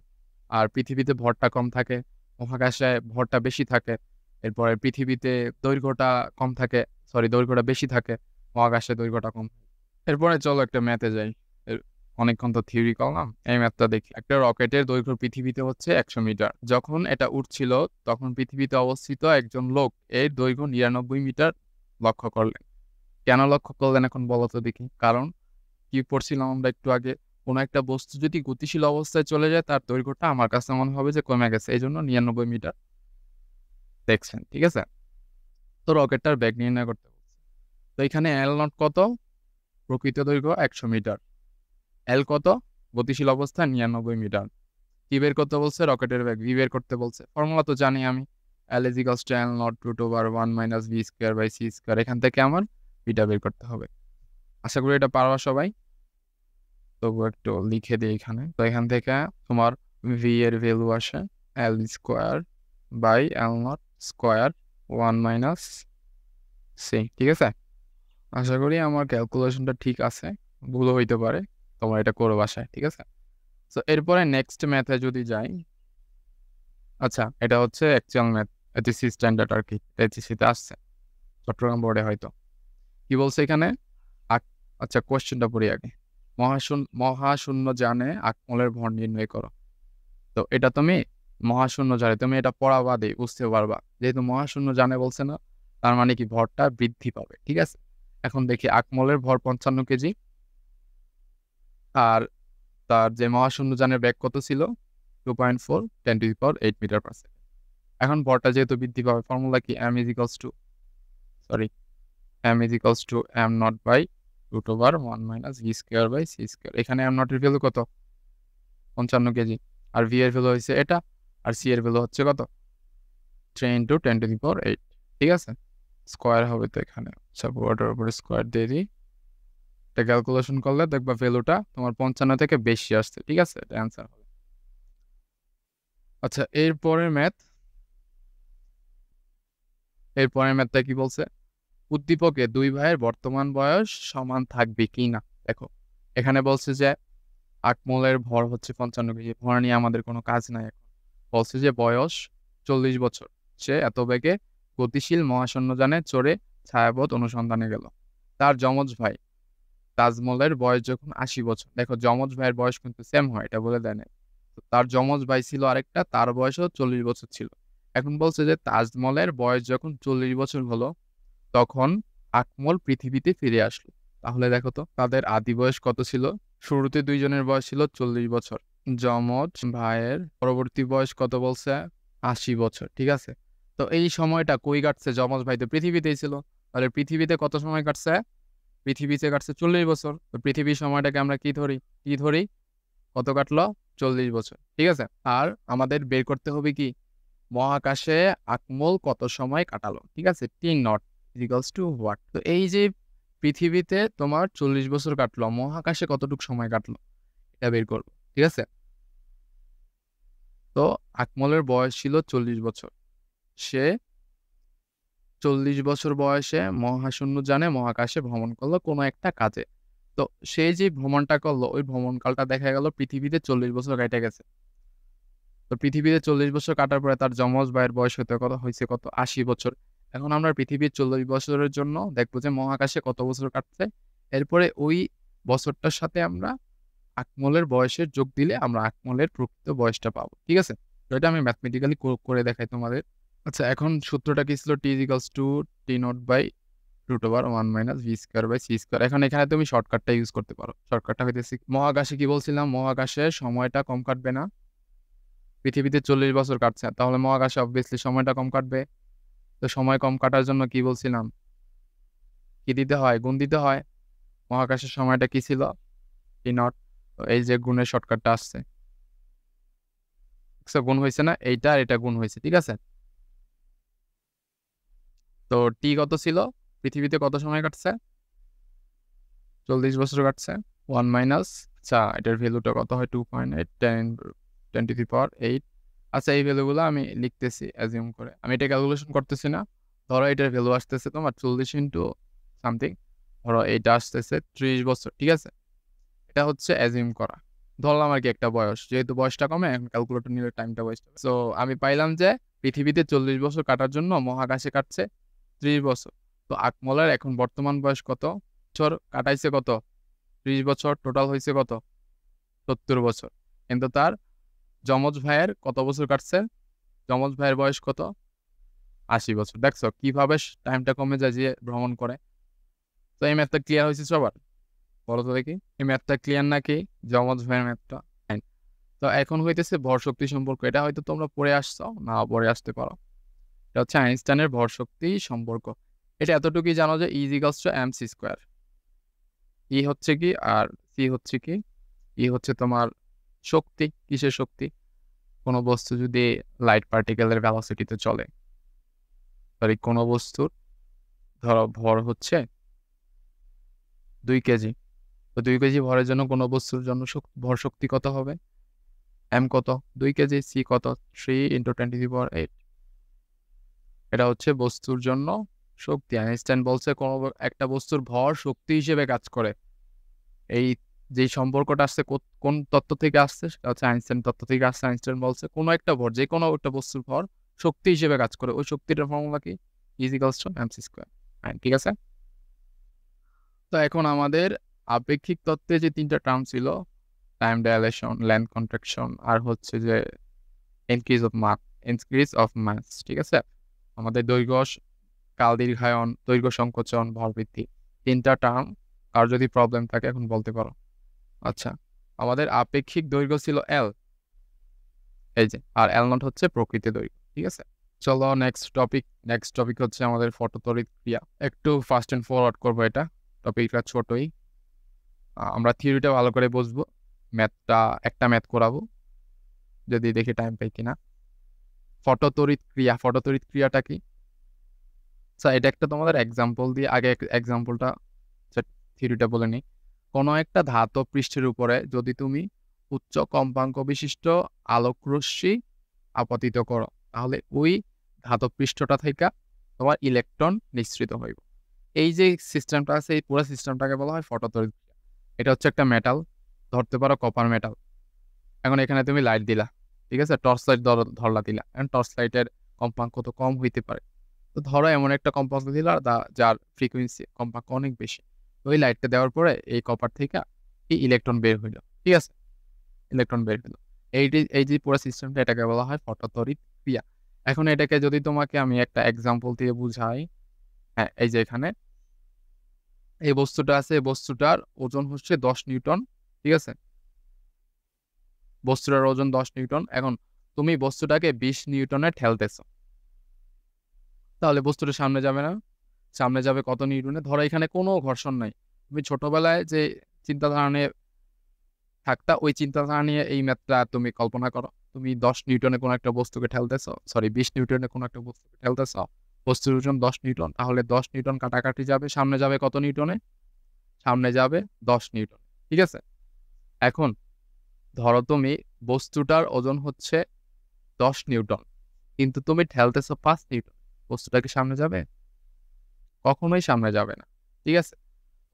আর পৃথিবীতে ভরটা কম থাকে, মহাকাশে ভরটা বেশি থাকে। এরপরে পৃথিবীতে দৈর্ঘ্যটা কম থাকে, দৈর্ঘ্যটা বেশি থাকে, মহাকাশে দৈর্ঘ্যটা কম। এরপরে চলো একটা ম্যাথে যাই। অনেকক্ষণ তো থিওরি করলাম, এই ম্যাথটা দেখি। একটা রকেটের দৈর্ঘ্য পৃথিবীতে হচ্ছে 100 মিটার। যখন এটা উঠছিল তখন পৃথিবীতে অবস্থিত একজন লোক এর দৈর্ঘ্য 99 মিটার লক্ষ্য করলেন। কেন লক্ষ্য করলেন এখন বলো তো দেখি। কারণ কি পড়ছিলাম আমরা একটু আগে, কোনো একটা বস্তু যদি গতিশীল অবস্থায় চলে যায় তার দৈর্ঘ্যটা আমার কাছে মনে হবে যে কমে গেছে, এই জন্য 99 মিটার দেখছেন। ঠিক আছে? তো রকেটটার বেগ নির্ণয় করতে বলছে। তো এখানে এল নট কত? প্রকৃত দৈর্ঘ্য 100 মিটার। এল কত? গতিশীল অবস্থায় 99 মিটার। কি বের করতে বলছে? রকেটের বেগ ভি বের করতে বলছে। ফর্মুলা তো জানি আমি, L = L0 √1 - v²/c²। এখান থেকে আমার ভিটা বের করতে হবে। আশা করি এটা পারবা সবাই। তবু একটু লিখে দিই এখানে। তো এখান থেকে তোমার ভি এর ভ্যালু আসে L²/L0² 1 - c। ঠিক আছে? আশা করি আমার ক্যালকুলেশনটা ঠিক আছে, ভুলও হইতে পারে। তোমরা এটা করো বাসায়। ঠিক আছে? তো এরপরে নেক্সট ম্যাথে যদি যাই, আচ্ছা এটা হচ্ছে অ্যাকচুয়াল ম্যাথ, এইচএসসি স্ট্যান্ডার্ড আর কি, এইচএসসিতে আসছে, চট্টগ্রাম বোর্ডে হয়তো। কি বলছে এখানে? আচ্ছা কোয়েশ্চেনটা পড়ি আগে। মহাশূন্য জানে আকমলের ভর নির্ণয় করো। তো এটা তুমি মহাশূন্য জানে, তুমি এটা পড়া বাদে বুঝতে পারবা, যেহেতু মহাশূন্য জানে বলছে না, তার মানে কি ভরটা বৃদ্ধি পাবে। ঠিক আছে? এখন দেখি আকমলের ভর 55 কেজি, আর তার যে মহাশূন্য যানের ব্যাগ কত ছিল, 2.4 10⁸ মিটার/সেকেন্ড। এখন ভরটা যেহেতু বৃদ্ধি পাবে, ফর্মুলা কি, m = m0/√1 - v²/c²। এখানে m নট এর ভ্যালু কত? 55 কেজি। আর ভি এর ভ্যালু হচ্ছে এটা, আর সি এর ভ্যালু হচ্ছে কত? 3 × 10⁸। ঠিক আছে? স্কোয়ার হবে তো এখানে, আচ্ছা পুরোটার উপরে স্কোয়ার দিয়ে দিই। এটা ক্যালকুলেশন করলে দেখবা ভ্যালুটা তোমার 55 থেকে বেশি আসছে। ঠিক আছে? এটা অ্যান্সার হবে। আচ্ছা এরপরের ম্যাথটা কি বলছে? উদ্দীপকে দুই ভাইয়ের বর্তমান বয়স সমান থাকবে কি না। দেখো এখানে বলছে যে আকমলের ভর হচ্ছে 55 কেজি, ভর নিয়ে আমাদের কোনো কাজ নাই। এখন বলছে যে বয়স 40 বছর, সে এত বেগে গতিশীল মহাশূন্যযানে চড়ে ছায়াপথ অনুসন্ধানে গেল। তার যমজ ভাই তাজমলের বয়স যখন 80 বছর, দেখো যমজ ভাইয়ের বয়স কিন্তু সেম হয়, এটা বলে দেয় নাই। তো তার যমজ ভাই ছিল আরেকটা, তার বয়সও 40 বছর ছিল। এখন বলছে যে তাজমলের বয়স যখন 40 বছর হলো তখন আকমল পৃথিবীতে ফিরে আসলো। তাহলে দেখো তো তাদের আদি বয়স কত ছিল। শুরুতে দুইজনের বয়স ছিল 40 বছর, যমজ ভাইয়ের পরবর্তী বয়স কত বলছে, 80 বছর। ঠিক আছে, তো এই সময়টা কই কাটছে, যমজ ভাই তো পৃথিবীতেই ছিল, তাহলে পৃথিবীতে কত সময় কাটছে, পৃথিবীতে কাটছে 40 বছর। তো পৃথিবীর সময়টাকে আমরা কি ধরি, কত কাটলো, 40 বছর। ঠিক আছে, আর আমাদের বের করতে হবে কি, মহাকাশে আকমল কত সময় কাটালো। ঠিক আছে, টি নট ইকুয়ালস টু হোয়াট। তো এই যে পৃথিবীতে তোমার 40 বছর কাটলো, মহাকাশে কতটুকু সময় কাটলো এটা বের করবো। ঠিক আছে, তো আকমলের বয়স ছিল 40 বছর, সে 40 বছর বয়সে মহাশূন্যযানে মহাকাশে ভ্রমণ করলো কোনো একটা কাজে। তো সে যে ভ্রমণটা করলো ওই ভ্রমণকালটা দেখা গেল পৃথিবীতে 40 বছর কেটে গেছে। তো পৃথিবীতে 40 বছর কাটার পরে তার যমজ ভাইয়ের বয়স হয়েছে কত, 80 বছর। এখন আমরা পৃথিবীর 40 বছরের জন্য দেখবো যে মহাকাশে কত বছর কাটছে, এরপরে ওই বছরটার সাথে আমরা আকমলের বয়সের যোগ দিলে আমরা আকমলের প্রকৃত বয়সটা পাবো। ঠিক আছে, তো এটা আমি ম্যাথমেটিক্যালি করে দেখাই তোমাদের। আচ্ছা, এখন সূত্রটা কি ছিল, T equals to T naught by root over 1 minus V square by C square. এখন এখানে তুমি শর্টকাটটা ইউজ করতে পারো। শর্টকাটটা হইতেছে মহাকাশে কি বলছিলাম, মহাকাশে সময়টা কম কাটবে না, পৃথিবীতে 40 বছর কাটছে, তাহলে মহাকাশে অবভিয়াসলি সময়টা কম কাটবে। তো সময় কম কাটার জন্য কি বলছিলাম, কি দিতে হয়, গুণ দিতে হয়। মহাকাশের সময়টা কি ছিল, টি নট। তো এই যে গুণের শর্টকাটটা আসছে, গুণ হয়েছে না, এইটা আর এটা গুণ হয়েছে। ঠিক আছে, তো টি কত ছিল, পৃথিবীতে কত সময় কাটছে, 40 বছর কাটছে, 1 মাইনাস, আচ্ছা এটার ভ্যালুটা কত হয়, 2.8 10 টু দি পাওয়ার 8। আচ্ছা এই ভ্যালুগুলো আমি লিখতেছি অ্যাজিউম করে, আমি এটা ক্যালকুলেশন করতেছি না। ধরো এটার ভ্যালু আসতেছে তোমার 40 ইন্টু সামথিং, ধরো এইটা আসতেছে 30 বছর। ঠিক আছে, এটা হচ্ছে অ্যাজিউম করা, ধরলাম আর কি একটা বয়স, যেহেতু বয়সটা কমে এখন ক্যালকুলেটর নিলে টাইমটা ওয়েস্ট হবে। সো আমি পাইলাম যে পৃথিবীতে 40 বছর কাটার জন্য মহাকাশে কাটছে 30 বছর। তো আকমলের এখন বর্তমান বয়স কত, বছর কাটাইছে কত, 30 বছর, টোটাল হয়েছে কত, 70 বছর। কিন্তু তার যমজ ভাইয়ের কত বছর কাটছে, যমজ ভাইয়ের বয়স কত, 80 বছর। দেখছো কিভাবে টাইমটা কমে যায় যে ভ্রমণ করে। তো এই ম্যাথটা ক্লিয়ার হয়েছে সবার, বলো তো দেখি এই ম্যাথটা ক্লিয়ার নাকি, যমজ ভাইয়ের ম্যাথটা। তো এখন হইতেছে ভর শক্তি সম্পর্ক, এটা হয়তো তোমরা পড়ে আসছো, না পড়ে আসতে পারো। এটা হচ্ছে আইনস্টাইনের ভর শক্তি সম্পর্ক। এটা এতটুকুই জানো যে is equals to M C square. E হচ্ছে কি আর সি হচ্ছে কি, ই হচ্ছে তোমার শক্তি, কিসের শক্তি, কোনো বস্তু যদি লাইট পার্টিকেলের ভেলোসিটিতে চলে, সরি কোনো বস্তুর ধরো ভর হচ্ছে 2 কেজি, তো 2 কেজি ভরের জন্য কোনো বস্তুর জন্য ভর শক্তি কত হবে, এম কত, 2 কেজি, সি কত, 3 ইন্টু 10⁸। এটা হচ্ছে বস্তুর জন্য শক্তি। আইনস্টাইন বলছে কোনো একটা বস্তুর ভর শক্তি হিসেবে কাজ করে। এই যে সম্পর্কটা আসছে কোন তত্ত্ব থেকে আসছে, সেটা হচ্ছে আইনস্টাইন তত্ত্ব থেকে আসছে। আইনস্টাইন বলছে কোনো একটা ভর, যে কোনো একটা বস্তুর ভর শক্তি হিসেবে কাজ করে, ওই শক্তিটার ফর্মুলা কি, is equals to MC square. ঠিক আছে, তো এখন আমাদের আপেক্ষিক তত্ত্বে যে 3টা টার্ম ছিল, টাইম ডাইলেশন, লেন্থ কন্ট্রাকশন, আর হচ্ছে যে ইনক্রিজ অফ মাস। ঠিক আছে, আমাদের দৈর্ঘ্য কাল দীর্ঘায়ন, দৈর্ঘ্য সংকোচন, ভর বৃদ্ধি, 3টা টার্ম। আর যদি প্রবলেম থাকে এখন বলতে পারো। আচ্ছা, আমাদের আপেক্ষিক দৈর্ঘ্য ছিল এল, এই যে, আর এল নট হচ্ছে প্রকৃত দৈর্ঘ্য। ঠিক আছে, চলো নেক্সট টপিক হচ্ছে আমাদের ফটোতড়িৎ ক্রিয়া। একটু ফাস্ট অ্যান্ড ফরওয়ার্ড করবো, এটা টপিকটা ছোটই, আমরা থিওরিটা ভালো করে বুঝবো, ম্যাথটা একটা ম্যাথ করাবো যদি দেখি টাইম পাই কিনা। ফটোতড়িৎ ক্রিয়াটা কি, আচ্ছা এটা একটা তোমাদের এক্সাম্পল দিয়ে আগে এক্সাম্পলটা থিওরিটা বলে নিই। কোনো একটা ধাতব পৃষ্ঠের উপরে যদি তুমি উচ্চ কম্পাঙ্ক বিশিষ্ট আলোকরশ্মি আপতিত করো, তাহলে ওই ধাতব পৃষ্ঠটা থেকে তোমার ইলেকট্রন নিঃসৃত হইব। এই যে সিস্টেমটা আছে এই পুরো সিস্টেমটাকে বলা হয় ফটোতড়িৎ ক্রিয়া। এটা হচ্ছে একটা মেটাল, ধরতে পারো কপার মেটাল। এখন এখানে তুমি লাইট দিলা, ঠিক আছে, টর্চ লাইট ধরলা দিলা, এখন টর্চ লাইটের কম্পাঙ্ক তো কম হইতে পারে। তো ধরো এমন একটা কম্পাঙ্ক দিলা যার ফ্রিকোয়েন্সি কম্পাঙ্ক অনেক বেশি। ওই লাইটটা দেওয়ার পরে এই কপার থেকে এই ইলেকট্রন বের হইলো, ঠিক আছে, ইলেকট্রন বের হইলো। এই যে পুরো সিস্টেমটা এটাকে বলা হয় ফটোতড়িৎ ক্রিয়া। এখন এটাকে যদি তোমাকে আমি একটা এক্সাম্পল দিয়ে বুঝাই, হ্যাঁ, এই যে এখানে এই বস্তুটা আছে, এই বস্তুটার ওজন হচ্ছে 10 নিউটন, ঠিক আছে, বস্তুটার ওজন 10 নিউটন। এখন তুমি বস্তুটাকে 20 নিউটনে ঠেলতেছো, তাহলে বস্তুটা সামনে যাবে না? সামনে যাবে কত নিউটনে? ধরো এখানে কোনো ঘর্ষণ নাই। তুমি ছোটবেলায় যে চিন্তাধারা নিয়ে থাকতা, ওই চিন্তাধারা নিয়ে এই ম্যাথটা তুমি কল্পনা করো। তুমি 10 নিউটনে কোনো একটা বস্তুকে ঠেলতেছো, সরি 20 নিউটনে কোনো একটা বস্তুকে ঠেলতেছো, বস্তুর ওজন 10 নিউটন, তাহলে 10 নিউটন কাটাকাটি যাবে, সামনে যাবে কত নিউটনে? সামনে যাবে 10 নিউটন, ঠিক আছে। এখন ধরো তুমি বস্তুটার ওজন হচ্ছে 10 নিউটন, কিন্তু তুমি ঠেলতেছো 5 নিউটন, বস্তুটা কি সামনে যাবে? কখনোই সামনে যাবে না, ঠিক আছে।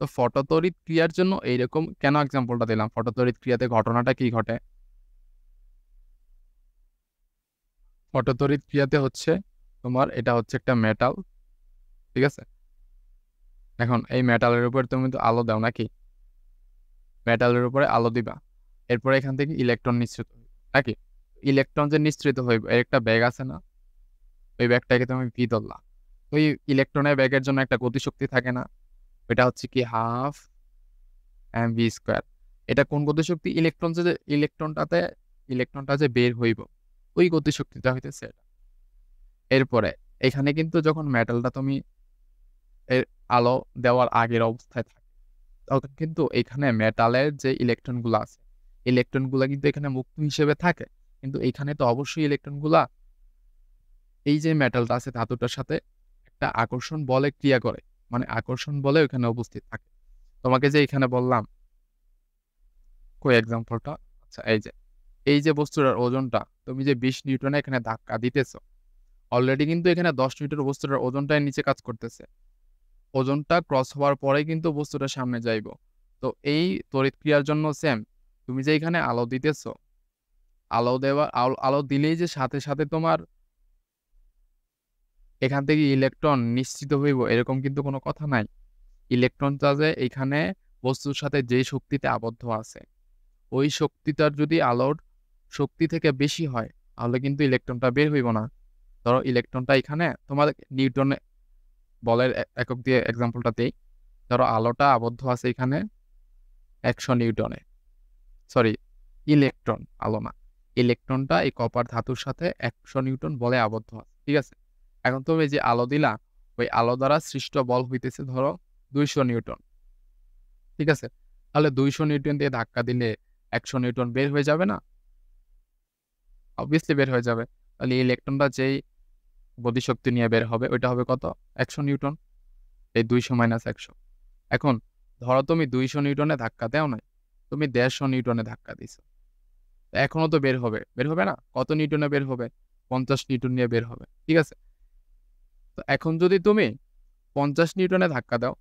তো ফটোতড়িৎ ক্রিয়ার জন্য এইরকম কেন এক্সাম্পলটা দিলাম? ফটোতড়িৎ ক্রিয়াতে ঘটনাটা কি ঘটে? ফটোতড়িৎ ক্রিয়াতে হচ্ছে তোমার এটা হচ্ছে একটা মেটাল, ঠিক আছে। এখন এই মেটালের উপর তুমি তো আলো দাও নাকি? মেটালের উপরে আলো দিবা, এরপরে এখান থেকে ইলেকট্রন নিঃসৃত হইবে নাকি? ইলেকট্রন যে নিঃসৃত হইবে এর একটা ব্যাগ আছে না? ওই ব্যাগটাকে তুমি ভি ধরলা। ওই ইলেকট্রনের ব্যাগের জন্য একটা গতিশক্তি থাকে না? এটা হচ্ছে কি হাফ এম ভি স্কোয়ার। এটা কোন গতিশক্তি? ইলেকট্রনটা যে বের হইব ওই গতিশক্তিটা হইতেছে এটা। এরপরে এখানে কিন্তু যখন মেটালটা তুমি এর আলো দেওয়ার আগের অবস্থায় থাকে, তখন কিন্তু এখানে মেটালের যে ইলেকট্রনগুলো আছে, ইলেকট্রনগুলো কিন্তু এখানে মুক্ত হিসেবে থাকে, কিন্তু এখানে তো অবশ্যই ইলেকট্রনগুলা এই যে মেটালটা আছে ধাতুটার সাথে একটা আকর্ষণ বলে ক্রিয়া করে, মানে আকর্ষণ বলে ওখানে উপস্থিত থাকে। তোমাকে যে এখানে বললাম কই এক্সাম্পলটা, আচ্ছা এই যে বস্তুটার ওজনটা তুমি যে 20 নিউটনে এখানে ধাক্কা দিতেছো, অলরেডি কিন্তু এখানে 10 নিউটন বস্তুটার ওজনটাই নিচে কাজ করতেছে। ওজনটা ক্রস হওয়ার পরেই কিন্তু বস্তুটা সামনে যাইব। তো এই তড়িৎ ক্রিয়ার জন্য সেম, তুমি যে এখানে আলো দিতেছো, আলো দিলেই যে সাথে সাথে তোমার এখান থেকে ইলেকট্রন নিশ্চিত হইব এরকম কিন্তু কোনো কথা নাই। ইলেকট্রনটা যে এখানে বস্তুর সাথে যেই শক্তিতে আবদ্ধ আছে, ওই শক্তিটার যদি আলোর শক্তি থেকে বেশি হয়, তাহলে কিন্তু ইলেকট্রনটা বের হইব না। ধরো ইলেকট্রনটা এখানে তোমার নিউটন বলের একক দিয়ে এক্সাম্পলটা দেই। ধরো আলোটা আবদ্ধ আছে এখানে 100 নিউটনে, সরি ইলেকট্রন, আলো না, ইলেকট্রনটা এই কপার ধাতুর সাথে 100 নিউটন বলে আবদ্ধ আছে, ঠিক আছে। এখন তুমি যে আলো দিলা, ওই আলো দ্বারা সৃষ্ট বল হইতেছে ধরো 200 নিউটন, ঠিক আছে। তাহলে 200 নিউটন দিয়ে ধাক্কা দিলে 100 নিউটন বের হয়ে যাবে না? অবভিয়াসলি বের হয়ে যাবে। তাহলে ইলেকট্রনটা যেই গতিশক্তি নিয়ে বের হবে ওইটা হবে কত? 100 নিউটন। এই 200 মাইনাস 100। এখন ধরো তুমি 200 নিউটনে ধাক্কা দেও নাই, তুমি 150 নিউটনে ধাক্কা দিছো, এখনো তো বের হবে, বের হবে না? কত নিউটনে বের হবে? 50 নিউটন নিয়ে বের হবে, ঠিক আছে। তো এখন যদি তুমি 50 নিউটনে ধাক্কা দাও,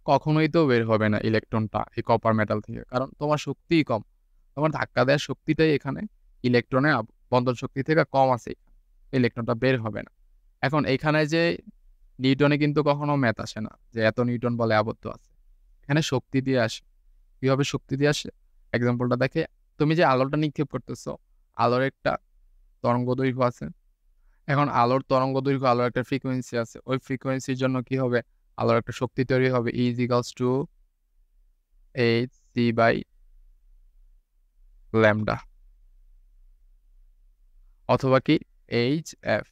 কখনোই তো বের হবে না ইলেকট্রনটা এই কপার মেটাল থেকে, কারণ তোমার শক্তিই কম। তোমার ধাক্কা দেওয়ার শক্তিটাই এখানে ইলেকট্রনের বন্ধন শক্তি থেকে কম আছে, ইলেকট্রনটা বের হবে না। এখন এখানে যে নিউটনে কিন্তু কখনো ম্যাথ আসে না যে এত নিউটন বলে আবদ্ধ আছে, এখানে শক্তি দিয়ে আসে। কিভাবে শক্তি দিয়ে আসে? এক্সাম্পলটা দেখে, তুমি যে আলোটা নিক্ষেপ করতেছো, আলোর একটা তরঙ্গ দৈর্ঘ্য আছে। এখন আলোর তরঙ্গ দৈর্ঘ্য, আলোর একটা ফ্রিকোয়েন্সি আছে, ওই ফ্রিকোয়েন্সির জন্য কি হবে? আলোর একটা শক্তি তৈরি হবে, E is equals to hc by lambda, অথবা কি hf।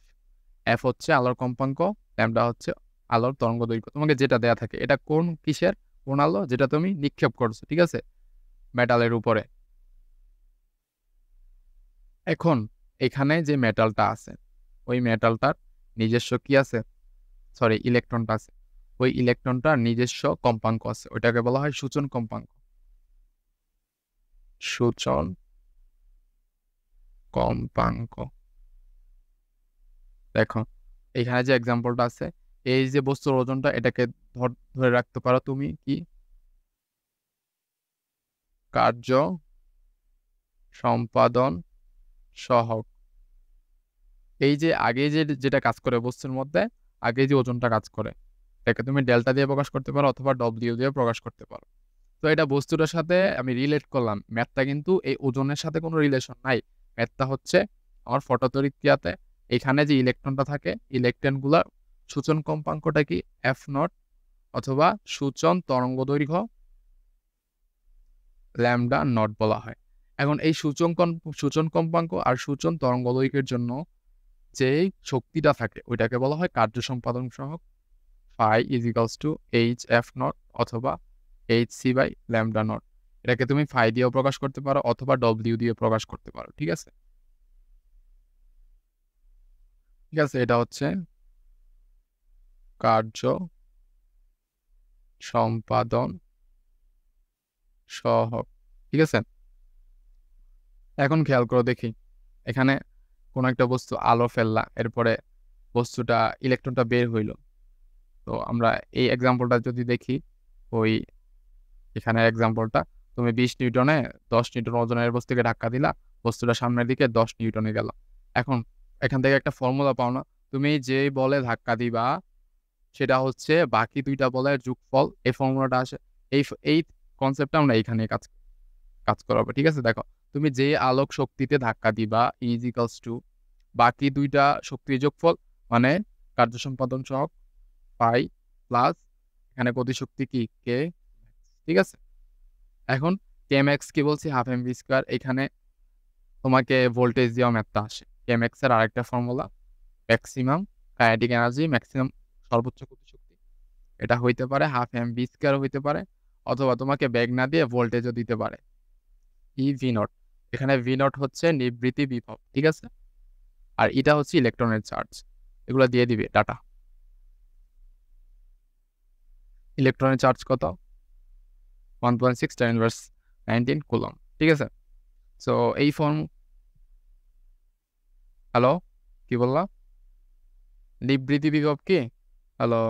এফ হচ্ছে আলোর কম্পাঙ্ক, ল্যামডা হচ্ছে আলোর তরঙ্গ দৈর্ঘ্য। তোমাকে যেটা দেয়া থাকে এটা কোন কিসের, কোন আলো যেটা তুমি নিক্ষেপ করছো, ঠিক আছে, মেটালের উপরে। এখন এখানে যে মেটালটা আছে, ওই মেটালটার নিজস্ব কি আছে? সরি ইলেকট্রনটা আছে, ওই ইলেকট্রনটার নিজস্ব কম্পাঙ্ক আছে, ওইটাকে বলা হয় সূচন কম্পাঙ্ক। সূচন কম্পাঙ্ক। দেখো এখানে যে এক্সাম্পলটা আছে, এই যে বস্তুর ওজনটা এটাকে ধরে রাখতে পারো তুমি কি কার্য সম্পাদন সহগ। এই যে আগে যেটা কাজ করে বস্তুর মধ্যে, আগে যে ওজনটা কাজ করে এটাকে তুমি ডেল্টা দিয়ে প্রকাশ করতে পারো অথবা ডব্লিউ দিয়ে প্রকাশ করতে পারো। তো এটা বস্তুটার সাথে আমি রিলেট করলাম, ম্যাথটা কিন্তু এই ওজনের সাথে কোনো রিলেশন নাই। ম্যাথটা হচ্ছে আমার ফটোতড়িৎ ক্রিয়াতে এখানে যে ইলেকট্রনটা থাকে, ইলেকট্রনগুলোর সূচন কম্পাঙ্কটা কি এফ নট অথবা সূচন তরঙ্গ দৈর্ঘ্য ল্যামডা নট বলা হয়। এখন এই সূচন কম্পাঙ্ক আর সূচন তরঙ্গ দৈর্ঘ্যের জন্য যে শক্তিটা থাকে ওইটাকে বলা হয় কার্য সম্পাদন সহগ, phi is equals to H F naught অথবা H C by lambda naught. এটাকে তুমি ফাই দিয়েও প্রকাশ করতে পারো অথবা ডব্লিউ দিয়ে প্রকাশ করতে পারো। ঠিক আছে, ঠিক আছে, এটা হচ্ছে কার্য সম্পাদন সহগ। ঠিক আছে, এখন খেয়াল করে দেখি, এখানে কোনো একটা বস্তু আলো ফেললা, এরপরে বস্তুটা ইলেকট্রনটা বের হইল। তো আমরা এই এক্সাম্পলটা যদি দেখি, ওই এখানে এক্সাম্পলটা তুমি 20 নিউটনে 10 নিউটন ওজনের বস্তুকে ধাক্কা দিলা, বস্তুটা সামনের দিকে 10 নিউটনে গেল। এখন এখান থেকে একটা ফর্মুলা পাও না, তুমি যে বলে ধাক্কা দিবা সেটা হচ্ছে বাকি দুইটা বলের যোগফল। এই ফর্মুলাটা আসে, এই এই কনসেপ্টটা আমরা এইখানে কাজ করাবো। ঠিক আছে, দেখো তুমি যে আলোক শক্তিতে ধাক্কা দিবা ইজ ইকালস টু বাকি দুইটা শক্তির যোগফল, মানে কার্য সম্পাদন সহগ পাই প্লাস এখানে গতিশক্তি কি কে। ঠিক আছে, এখন কেএমএক্স কি বলছি হাফ এম ভি স্কোয়ার। এখানে তোমাকে ভোল্টেজ দেওয়া ম্যাথটা আসে, কেএমএক্স এর আরেকটা formula maximum kinetic energy, maximum সর্বোচ্চ গতিশক্তি। এটা হইতে পারে হাফ এম ভি স্কোয়ার হইতে পারে, অথবা তোমাকে বেগ না দিয়ে ভোল্টেজও দিতে পারে ই ভি নট। এখানে ভি নট হচ্ছে নিবৃত্তি বিভব। ঠিক আছে, আর এটা হচ্ছে ইলেকট্রনের চার্জ। এগুলো দিয়ে দিবে ডাটা। ইলেকট্রনের চার্জ কত? 1.6 10 ইনভার্স 19 কুলম। ঠিক আছে, সো এই হ্যালো, কি বললা? নিবৃত্তি বিভব কি? হ্যালো,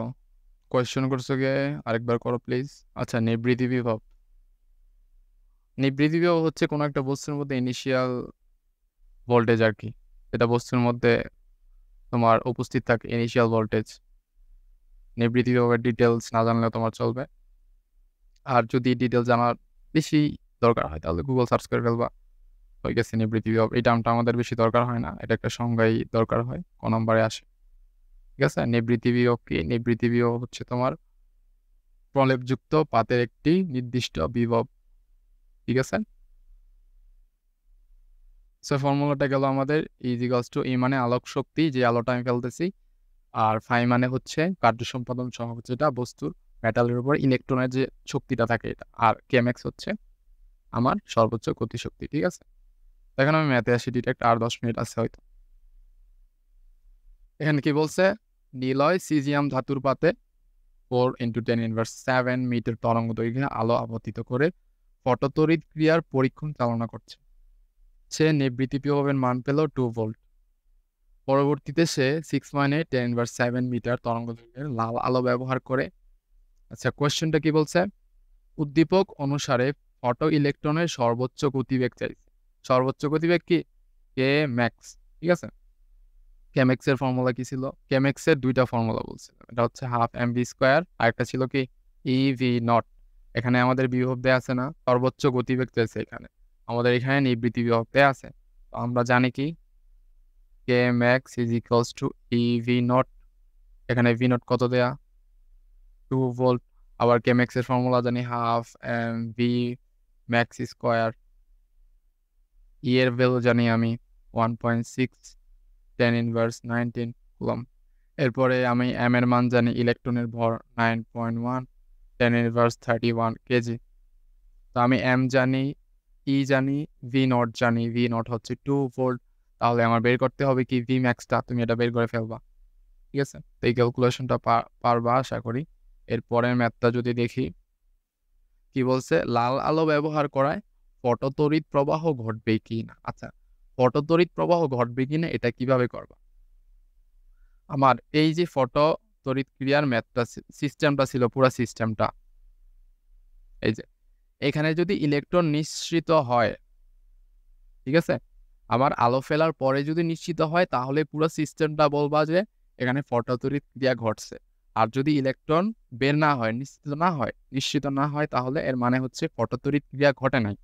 কোয়েশ্চেন করছো কে? আরেকবার করো প্লিজ। আচ্ছা, নিবৃত্তি বিভব হচ্ছে কোনো একটা বস্তুর মধ্যে ইনিশিয়াল ভোল্টেজ আর কি, এটা বস্তুর মধ্যে তোমার উপস্থিত থাকে ইনিশিয়াল ভোল্টেজ। নিবৃত্তি বিভবের ডিটেলস না জানলেও তোমার চলবে, আর যদি ডিটেলস জানার বেশি দরকার হয় তাহলে গুগল সার্চ করে ফেলবা, হয়ে গেছে নিবৃত্তি বিভব। এই টার্মটা আমাদের বেশি দরকার হয় না, এটা একটা সংজ্ঞাই দরকার হয়, ক নম্বরে আসে। ঠিক আছে, নিবৃত্তি বিভব কি? নিবৃত্তি বিভব হচ্ছে তোমার প্রলেপযুক্ত পাতের একটি নির্দিষ্ট বিভব। ঠিক আছে, সো ফর্মুলাটা গেল আমাদের ইজ ইকুয়ালস টু ই মানে আলোক শক্তি, যে আলোটা আমি ফেলতেছি, আর ফাই মানে হচ্ছে কার্য সম্পাদন সহগ, যেটা বস্তুর মেটালের উপর ইলেকট্রনের যে শক্তিটা থাকে এটা, আর কেএমএক্স হচ্ছে আমার সর্বোচ্চ গতিশক্তি। ঠিক আছে, এখন আমি ম্যাথে আসি ডিরেক্ট, আর 10 মিনিট আছে হয়তো। এখানে কি বলছে? নিলয় সিজিয়াম ধাতুর পাতে 4 × 10⁻⁷ মিটার তরঙ্গ দৈর্ঘ্যে আলো আপতিত করে ফটোতড়িৎ ক্রিয়ার পরীক্ষণ চালনা করছে। সে নিবৃত্তি বিভবের মান পেল 2 ভোল্ট। পরবর্তীতে সে 6 × 10⁻⁷ মিটার তরঙ্গ দৈর্ঘ্যের লাল আলো ব্যবহার করে। আচ্ছা, কোয়েশ্চেনটা কি বলছে? উদ্দীপক অনুসারে ফটো ইলেকট্রনের সর্বোচ্চ গতিবেগ চাইছে। সর্বোচ্চ গতিবেগ কি? কে ম্যাক্স। ঠিক আছে, কেএমএক্স এর ফর্মুলা কি ছিল? কেএমএক্স এর দুইটা ফর্মুলা বলছিল, এটা হচ্ছে হাফ এম ভি স্কোয়ার, আর একটা ছিল কি ই ভি নট। এখানে আমাদের বিভব দেয়া আছে না, সর্বোচ্চ গতিবেগ চাইছে এখানে, আমাদের এখানে নিবৃত্তি বিভব দেয়া আছে। তো আমরা জানি কি KMX is equals to E V naught. এখানে ভি নট কত দেয়া? 2 ভোল্ট। আবার কেএমএক্স এর ফর্মুলা জানি half M V max square. E এর ভ্যালু জানি আমি 1.6 10⁻⁹ কুলম। এরপরে আমি এম এর মান জানি, ইলেকট্রনের ভর 9.1 10⁻31 কেজি। তো আমি এম জানি, ই জানি, ভি নট জানি, ভি নট হচ্ছে 2 ভোল্ট। তাহলে আমার বের করতে হবে কি ভি ম্যাক্সটা, তুমি এটা বের করে ফেলবা। ঠিক আছে, তো এই ক্যালকুলেশনটা পারবা আশা করি। এরপরের ম্যাথটা যদি দেখি, কি বলছে? লাল আলো ব্যবহার করায় ফটোতড়িৎ প্রবাহ ঘটবে কি না। আচ্ছা, ফটোতড়িৎ প্রবাহ ঘটবে কি না এটা কিভাবে করবা? আমার এই যে ফটো তড়িৎ ক্রিয়ার ম্যাথটা সিস্টেমটা ছিল, পুরো সিস্টেমটা। এই যে এখানে যদি ইলেকট্রন নিঃসৃত হয়, ঠিক আছে, আমার আলো ফেলার পরে যদি নিশ্চিত হয় তাহলে পুরো সিস্টেমটা বলবা যে এখানে ফটোতড়িৎ ক্রিয়া ঘটছে। আর যদি ইলেকট্রন বের না হয়, নিশ্চিত না হয় তাহলে এর মানে হচ্ছে ফটোতড়িৎ ক্রিয়া ঘটে নাই।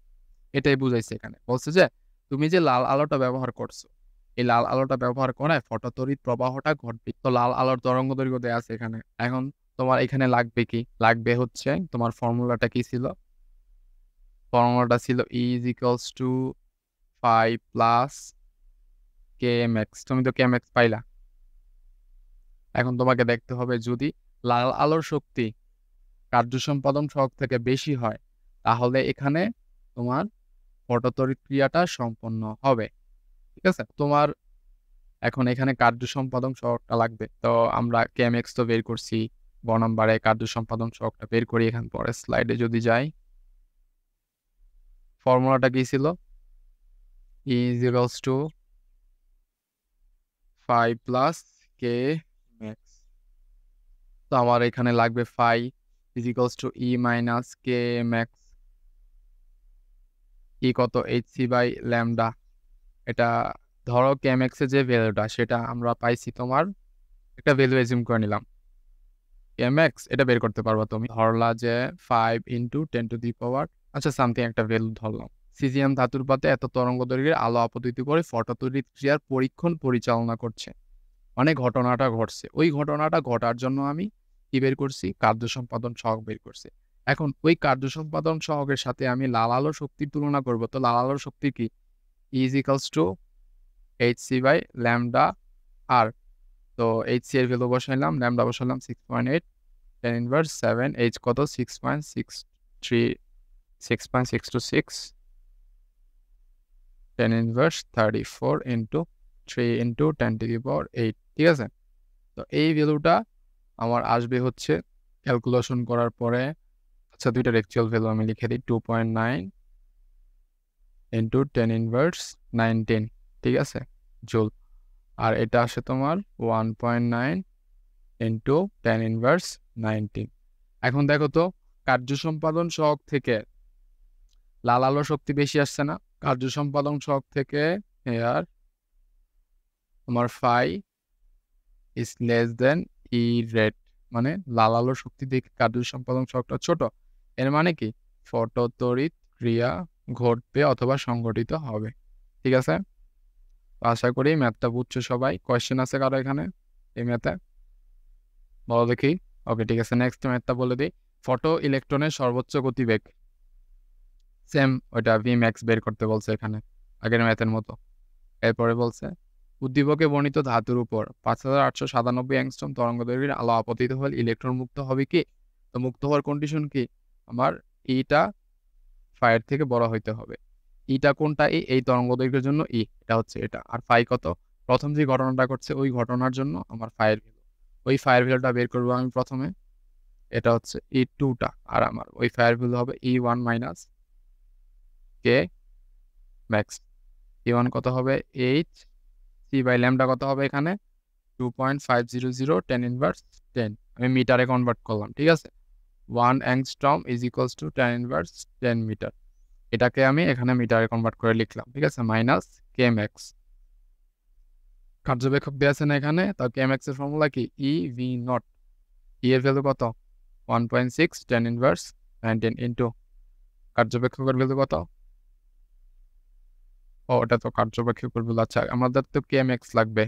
এটাই বুঝাইছে এখানে। বলছে যে তুমি যে লাল আলোটা ব্যবহার করছো, এই লাল আলোটা ব্যবহার করে ফটোতড়িৎ প্রবাহটা ঘটবে। তো লাল আলোর তরঙ্গ দৈর্ঘ্য দেয়া আছে এখানে। এখন তোমার এখানে লাগবে কি? লাগবে হচ্ছে তোমার ফর্মুলাটা কি ছিল? ফর্মুলাটা ছিল E = 5 প্লাস kmx। তুমি তো kmx পাইলা। এখন তোমাকে দেখতে হবে যদি লাল আলোর শক্তি কার্য সম্পাদন সহগ থেকে বেশি হয় তাহলে এখানে তোমার ফটোতড়িৎ ক্রিয়াটা সম্পন্ন হবে। ঠিক আছে, তোমার এখন এখানে কার্য সম্পাদন সহগটা লাগবে। তো আমরা kmx তো বের করছি, গ নম্বরে কার্য সম্পাদন সহগটা বের করি। এখান পরে স্লাইডে যদি যাই, ফর্মুলাটা কি ছিল? E = 5 plus kmax। তো আমার এখানে লাগবে phi = E মাইনাস kmax। ই কত? hc/λ। এটা ধরো kmx এর যে ভ্যালুটা সেটা আমরা পাইছি, তোমার একটা ভ্যালু এজিউম করে নিলাম। kmx এটা বের করতে পারবা তুমি। ধরলা যে 5 × 10⁻, আচ্ছা সামথিং একটা ভ্যালু ধরলাম। সিজিয়াম ধাতুর পাতে এত তরঙ্গ দৈর্ঘ্যের আলো আপতিত করে ফটোতড়িৎ ক্রিয়ার পরীক্ষণ পরিচালনা করছে। মানে ঘটনাটা ঘটছে, ওই ঘটনাটা ঘটার জন্য আমি কি বের করছি? কার্য সম্পাদন সহগ বের করছি। এখন ওই কার্য সম্পাদন সহগের সাথে আমি লাল আলোর শক্তির তুলনা করব। তো লাল আলোর শক্তি কি? E = hc/λ আর। তো hc এর ভ্যালু বসাইলাম, ল্যামডা বসাইলাম 6.8, tan−1 7, h কত? 6.63, 6.626, tan−1 34 × 3 × 10⁸। ঠিক আছে, তো এই ভ্যালুটা আমার আসবে হচ্ছে ক্যালকুলেশন করার পরে। আচ্ছা দুইটার অ্যাকচুয়াল ভ্যালু আমি লিখে দিই, 2.9 × 10⁻19, ঠিক আছে, জুল। আর এটা আসে তোমার 1.9 × 10⁻19। এখন দেখো তো কার্য সম্পাদন সহগ থেকে লাল আলো শক্তি বেশি আসছে না? কার্য সম্পাদন সহগ থেকে হেয়ার তোমার phi < E red, মানে লাল আলোর শক্তি থেকে কার্য সম্পাদন সহগটা ছোট। এর মানে কি? ফটোতড়িৎ ক্রিয়া ঘটবে অথবা সংঘটিত হবে। ঠিক আছে, আশা করি ম্যাথটা বুঝছো সবাই। কোয়েশ্চেন আছে কারো এখানে এই ম্যাথে? বলো দেখি। ওকে ঠিক আছে, নেক্সট ম্যাথটা বলে দিই। ফটো ইলেকট্রনের সর্বোচ্চ গতিবেগ, সেম ওইটা Vmax বের করতে বলছে এখানে, আগের ম্যাথের মতো। এরপরে বলছে উদ্দীপকে বর্ণিত ধাতুর উপর 5897 অ্যাংস্ট্রম তরঙ্গ দৈর্ঘ্যের আলো আপতিত হলে ইলেকট্রন মুক্ত হবে কি? তো মুক্ত হওয়ার কন্ডিশন কি? আমার ইটা ফাইয়ের থেকে বড় হইতে হবে। ইটা কোনটা? এই তরঙ্গ দৈর্ঘ্যের জন্য ই, এটা হচ্ছে এটা। আর ফাই কত? প্রথম যে ঘটনাটা ঘটছে ওই ঘটনার জন্য আমার ফাইয়ের ভ্যালু। ওই ফাইয়ের ভ্যালুটা বের করবো আমি প্রথমে। এটা হচ্ছে E2টা, আর আমার ওই ফাইয়ের ভ্যালু হবে E1 মাইনাস কে ম্যাক্স। E1 কত হবে? hc/λ কত হবে এখানে? 2.500 tan−10। আমি মিটারে কনভার্ট করলাম, ঠিক আছে। 1 অ্যাংস্ট্রম = tan−10 মিটার। এটাকে আমি এখানে মিটারে কনভার্ট করে লিখলাম, ঠিক আছে, মাইনাস kmax। কার্যবেক্ষক দেওয়া আছে না এখানে? তো kmax এর ফর্মুলা কি? EV0। E এর ভ্যালু কত? 1.6 tan−19 ইন্টু কার্যবেক্ষকের ভ্যালু কত? ও এটা তো কার্যবেক্ষকের ভ্যালু। আচ্ছা আমাদের তো kmax লাগবে।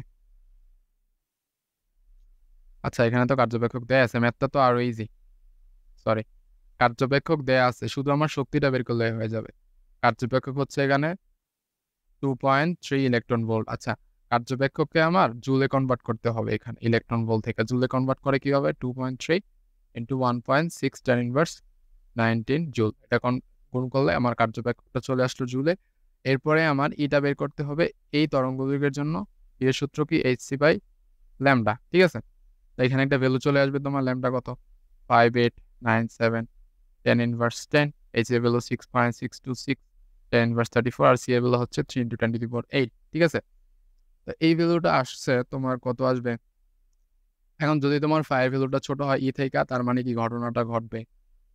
আচ্ছা এখানে তো কার্যবেক্ষক দেয়া আছে, ম্যাথটা তো আরো ইজি। সরি, কার্যবেক্ষক দেয়া আছে, শুধু আমার শক্তিটা বের করলে হয়ে যাবে। কার্যবেক্ষক হচ্ছে এখানে 2.3 ইলেকট্রন ভোল্ট। আচ্ছা কার্যবেক্ষককে আমার জুলে কনভার্ট করতে হবে। এখানে ইলেকট্রন ভোল্ট থেকে জুলে কনভার্ট করে কিভাবে? 2.3 × 1.6 tan−19 জুল। এটা গুণ করলে আমার কার্যবেক্ষকটা চলে আসলো জুলে। এরপরে আমার ইটা বের করতে হবে এই তরঙ্গ দৈর্ঘ্যের জন্য। এর সূত্র কি? hc/λ, ঠিক আছে। তো এখানে একটা ভ্যালু চলে আসবে তোমার। ল্যামডা কত? 5897 tan−10। h এর ভ্যালু 6.626, tan−1 34, আর c এর ভ্যালু হচ্ছে 3 × 10⁸। ঠিক আছে, তো এই ভ্যালুটা আসছে তোমার কত আসবে? এখন যদি তোমার ফায়ার ভ্যালুটা ছোট হয় ই থেকে, তার মানে কি ঘটনাটা ঘটবে।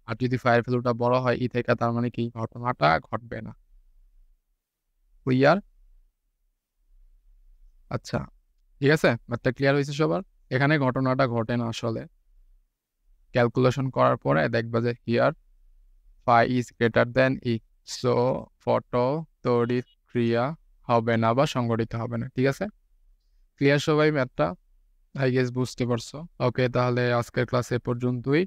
আর যদি ফায়ার ভ্যালুটা বড় হয় ই থেকে, তার মানে কি ঘটনাটা ঘটবে না। ক্লিয়ার? আচ্ছা, ঠিক আছে, ম্যাথটা ক্লিয়ার হয়েছে সবার? এখানে ঘটনাটা ঘটে না আসলে। ক্যালকুলেশন করার পরে দেখবা যে here phi is greater than E, so photo তড়িৎ ক্রিয়া হবে না বা সংঘটিত হবে না। ঠিক আছে, ক্লিয়ার সবাই ম্যাথটা? আই গেস বুঝতে পারছো। ওকে, তাহলে আজকের ক্লাস এ পর্যন্তই।